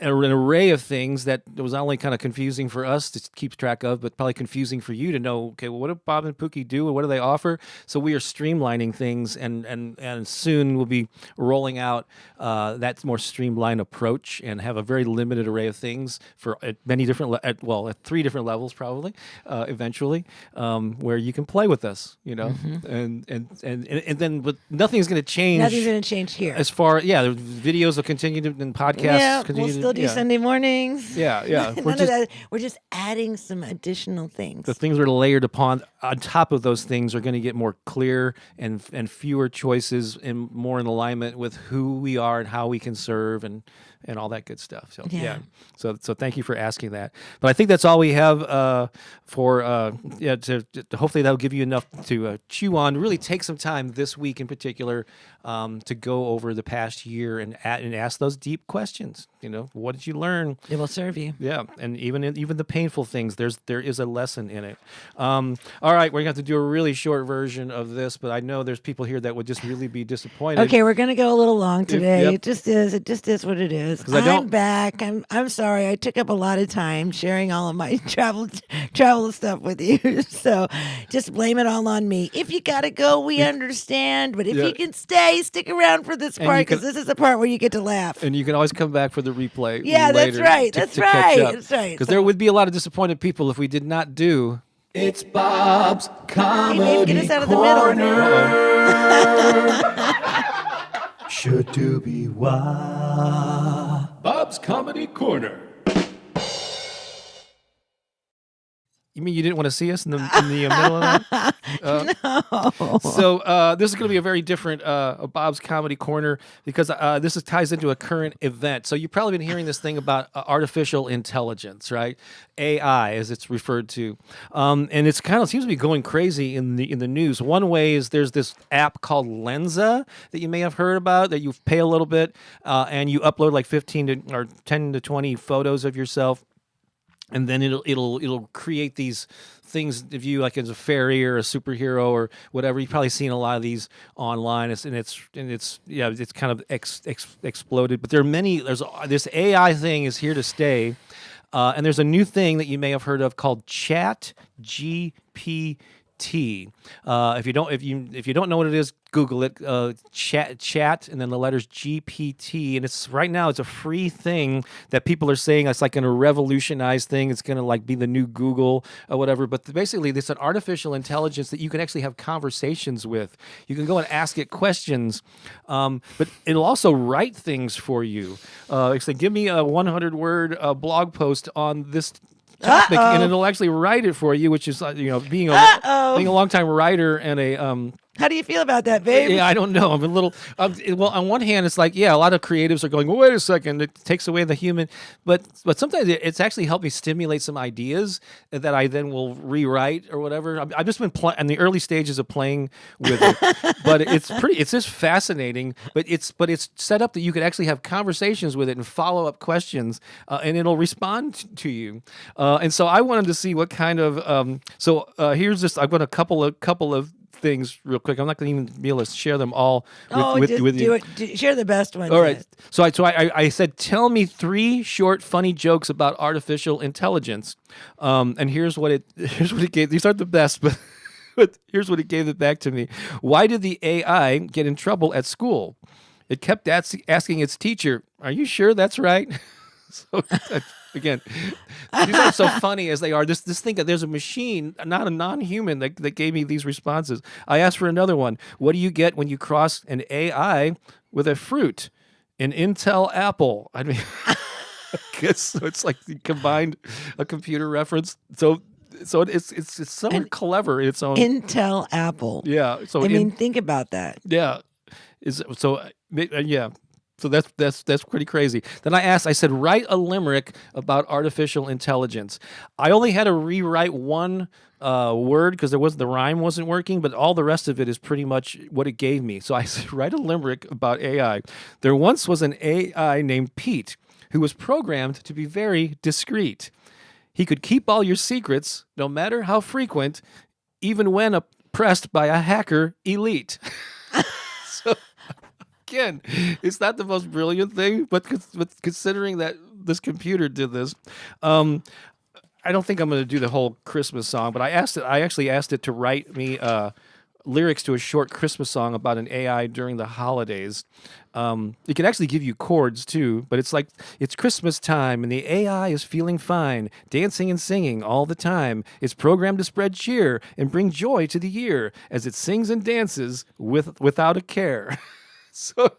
an array of things that was not only kind of confusing for us to keep track of, but probably confusing for you to know, okay, well, what do Bob and Pookie do and what do they offer? So we are streamlining things, and soon we'll be rolling out that more streamlined approach and have a very limited array of things for at many different, at 3 different levels probably eventually, where you can play with us, and then but nothing's going to change. Nothing's going to change here. As far, the videos will continue to, and podcasts. Yeah, continue we'll still do Sunday mornings. Yeah. None of that. We're just adding some additional things. The things that are layered upon on top of those things are going to get more clear and fewer choices and more in alignment with who we are and how we can serve and all that good stuff. So So thank you for asking that. But I think that's all we have to hopefully that'll give you enough to chew on. Really take some time this week in particular to go over the past year and ask those deep questions. What did you learn? It will serve you. Yeah, and even the painful things, there is a lesson in it. All right, we're gonna have to do a really short version of this, but I know there's people here that would just really be disappointed. Okay, we're gonna go a little long today. Yep. It just is. It just is what it is. I'm back. I'm sorry. I took up a lot of time sharing all of my travel stuff with you. So just blame it all on me. If you gotta go, we understand. But if you can stick around for this part, because this is the part where you get to laugh. And you can always come back for the replay. Yeah, later that's right. That's right. Because there would be a lot of disappointed people if we did not do. It's Bob's Comedy Hey, babe, get us out of the middle. Should do be why. Bob's Comedy Corner. You mean you didn't want to see us in the middle of that? No. So this is going to be a very different Bob's Comedy Corner because this ties into a current event. So you've probably been hearing this thing about artificial intelligence, right? AI, as it's referred to, and it's kind of seems to be going crazy in the news. One way is there's this app called Lenza that you may have heard about that you pay a little bit and you upload like 10 to 20 photos of yourself. And then it'll create these things of you like as a fairy or a superhero or whatever. You've probably seen a lot of these online. It's kind of exploded. But this AI thing is here to stay. And there's a new thing that you may have heard of called ChatGPT. If you don't know what it is, Google it. Chat, and then the letters GPT. And it's right now it's a free thing that people are saying it's like going to revolutionize things. It's going to like be the new Google or whatever. But basically, it's an artificial intelligence that you can actually have conversations with. You can go and ask it questions, but it'll also write things for you. It's like, give me a 100-word blog post on this topic, and it'll actually write it for you, which is being a longtime writer and a How do you feel about that, babe? Yeah, I don't know. I'm a little. Well, on one hand, it's like, a lot of creatives are going, well, wait a second, it takes away the human. But sometimes it's actually helped me stimulate some ideas that I then will rewrite or whatever. I've just been in the early stages of playing with it, but it's just fascinating. But it's set up that you could actually have conversations with it and follow up questions, and it'll respond to you. And so I wanted to see what kind of. Here's just I've got a couple of things real quick. I'm not going to even be able to share them all with you. Do it. Share the best ones. All right. So I said, tell me 3 short, funny jokes about artificial intelligence. And here's what it gave. These aren't the best, but here's what it gave it back to me. Why did the AI get in trouble at school? It kept asking its teacher, "Are you sure that's right?" So again, these are so funny as they are. This thing, there's a machine, not a non-human, that gave me these responses. I asked for another one. What do you get when you cross an AI with a fruit? An Intel apple. I mean, I guess so. It's like you combined a computer reference. So it's somewhat clever in its own. Intel apple. Yeah. So think about that. Yeah. Yeah. So that's pretty crazy. Then I said, write a limerick about artificial intelligence. I only had to rewrite one word because the rhyme wasn't working, but all the rest of it is pretty much what it gave me. So I said, write a limerick about AI. There once was an AI named Pete who was programmed to be very discreet. He could keep all your secrets, no matter how frequent, even when oppressed by a hacker elite. So again, it's not the most brilliant thing, but considering that this computer did this. I don't think I'm going to do the whole Christmas song, but I actually asked it to write me lyrics to a short Christmas song about an AI during the holidays. It can actually give you chords too, but it's like it's Christmas time and the AI is feeling fine, dancing and singing all the time. It's programmed to spread cheer and bring joy to the year as it sings and dances without a care. So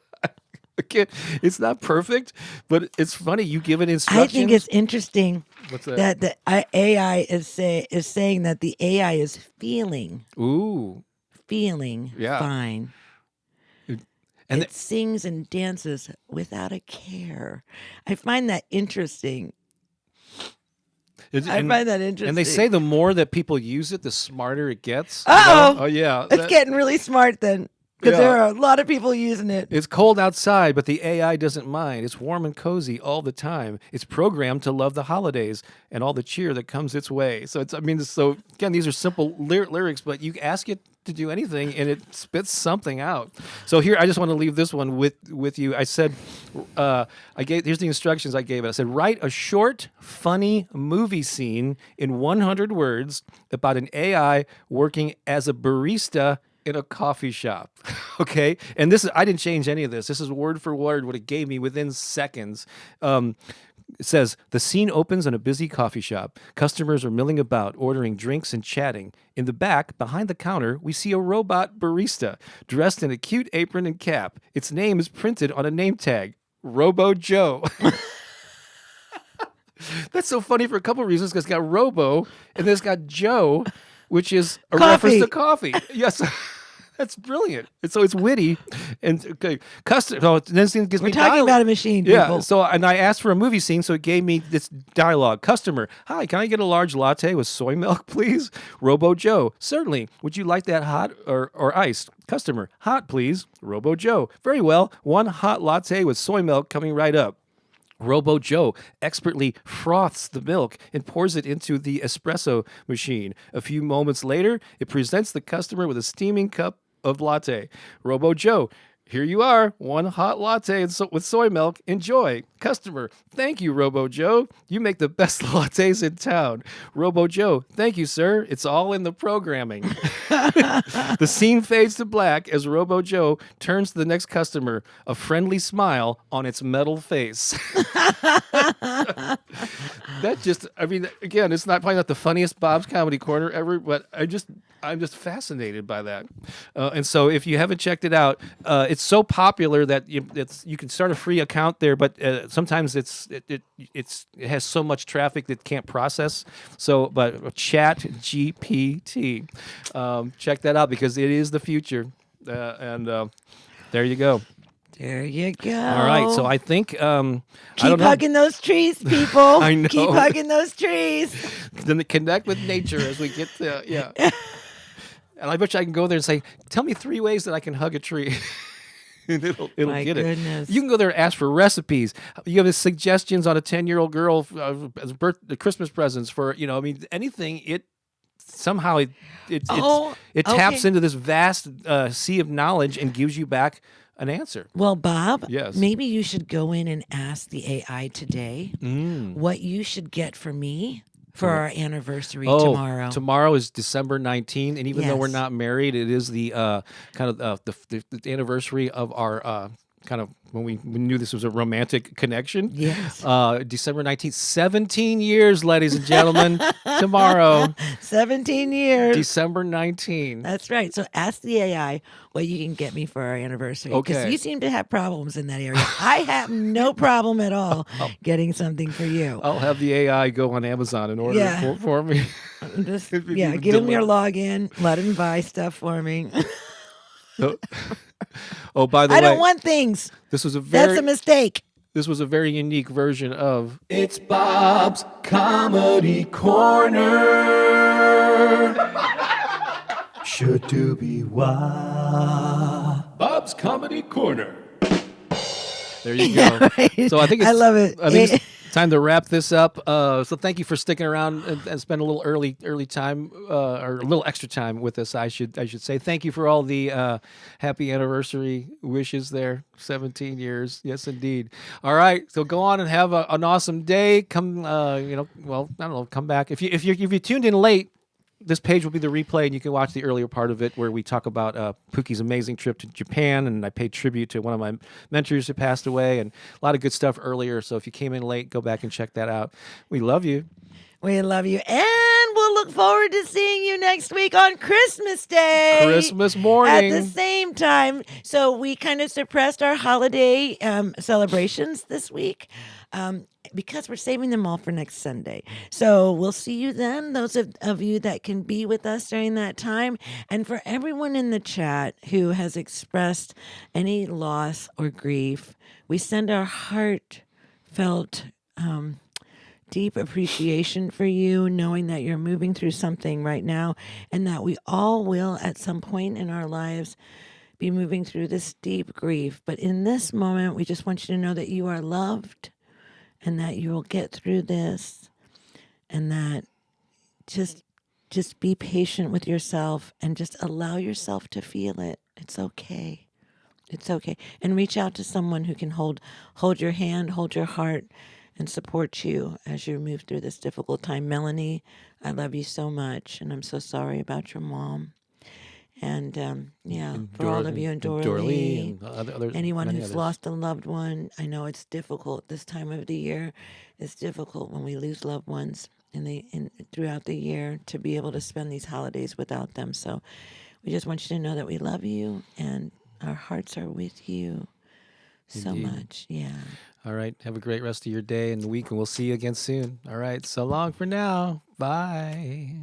again, it's not perfect, but it's funny. You give it instructions. I think it's interesting What's that? that the AI is saying that the AI is feeling Yeah. fine. And it sings and dances without a care. I find that interesting. I find that interesting. And they say the more that people use it, the smarter it gets. Uh-oh. Oh, yeah. It's getting really smart then. Because there are a lot of people using it. It's cold outside, but the AI doesn't mind. It's warm and cozy all the time. It's programmed to love the holidays and all the cheer that comes its way. So so again, these are simple lyrics, but you ask it to do anything and it spits something out. So here, I just want to leave this one with you. I said, here's the instructions I gave it. I said, write a short, funny movie scene in 100 words about an AI working as a barista in a coffee shop. Okay. And I didn't change any of this. This is word for word what it gave me within seconds. It says, the scene opens in a busy coffee shop. Customers are milling about, ordering drinks and chatting. In the back, behind the counter, we see a robot barista dressed in a cute apron and cap. Its name is printed on a name tag, Robo Joe. That's so funny for a couple of reasons, because it's got Robo and then it's got Joe, which is a reference to coffee. Yes. That's brilliant. And so it's witty. And okay, this thing gives We're me talking dialogue. about a machine, people. Yeah. So, and I asked for a movie scene, so it gave me this dialogue. Customer, hi, can I get a large latte with soy milk, please? Robo Joe, certainly. Would you like that hot or iced? Customer, hot, please. Robo Joe, very well. One hot latte with soy milk coming right up. Robo Joe expertly froths the milk and pours it into the espresso machine. A few moments later, it presents the customer with a steaming cup of latte. Robo Joe, here you are, one hot latte with soy milk. Enjoy. Customer, thank you, Robo Joe. You make the best lattes in town. Robo Joe, thank you, sir. It's all in the programming. The scene fades to black as Robo Joe turns to the next customer, a friendly smile on its metal face. Again, it's probably not the funniest Bob's Comedy Corner ever, but I'm just fascinated by that. And so if you haven't checked it out, it's so popular that you can start a free account there, but sometimes it has so much traffic that it can't process. So, but ChatGPT, check that out because it is the future. And there you go. There you go. All right, so I think keep I don't know. hugging those trees, people. I know. Keep hugging those trees. Then connect with nature as we get to And I bet you I can go there and say, tell me 3 ways that I can hug a tree. And it'll My get goodness. it. You can go there and ask for recipes. You have suggestions on a 10-year-old girl as Christmas presents for, anything. It somehow it taps into this vast sea of knowledge and gives you back an answer. Well, Bob, Yes. maybe you should go in and ask the AI today Mm. what you should get for me for our anniversary tomorrow. Tomorrow is December 19th, and even though we're Yes. not married, it is the kind of the anniversary of our kind of when we knew this was a romantic connection. Yes. December 19th, 17 years, ladies and gentlemen. Tomorrow, 17 years. December 19th. That's right. So ask the AI what you can get me for our anniversary. Okay. Because you seem to have problems in that area. I have no problem at all getting something for you. I'll have the AI go on Amazon and order it for me. Just, It'd be give him your delightful. login. Let him buy stuff for me. Oh, by the way, I don't want things. this was That's a mistake. This was a very unique version of It's Bob's Comedy Corner. Bob's Comedy Corner. There you go. Right. So I think I love it. Time to wrap this up. So thank you for sticking around and spend a little early time or a little extra time with us. I should say thank you for all the happy anniversary wishes there. 17 years, yes indeed. All right, so go on and have an awesome day. Come, well, I don't know, come back if you tuned in late. This page will be the replay, and you can watch the earlier part of it where we talk about Pookie's amazing trip to Japan, and I paid tribute to one of my mentors who passed away, and a lot of good stuff earlier. So if you came in late, go back and check that out. We love you. We love you. And we'll look forward to seeing you next week on Christmas Day. Christmas morning. At the same time. So we kind of suppressed our holiday celebrations this week. Because we're saving them all for next Sunday. So we'll see you then, those of you that can be with us during that time. And for everyone in the chat who has expressed any loss or grief, we send our heartfelt, deep appreciation for you, knowing that you're moving through something right now and that we all will at some point in our lives be moving through this deep grief. But in this moment, we just want you to know that you are loved, and that you will get through this, and that just be patient with yourself and just allow yourself to feel it. It's okay. It's okay. And reach out to someone who can hold your hand, hold your heart, and support you as you move through this difficult time. Melanie, I love you so much, and I'm so sorry about your mom. And for all of you, and Doralee, and anyone who's others. lost a loved one, I know it's difficult this time of the year. It's difficult when we lose loved ones throughout the year to be able to spend these holidays without them. So we just want you to know that we love you and our hearts are with you so Indeed. much. Yeah. All right. Have a great rest of your day and week, and we'll see you again soon. All right. So long for now. Bye.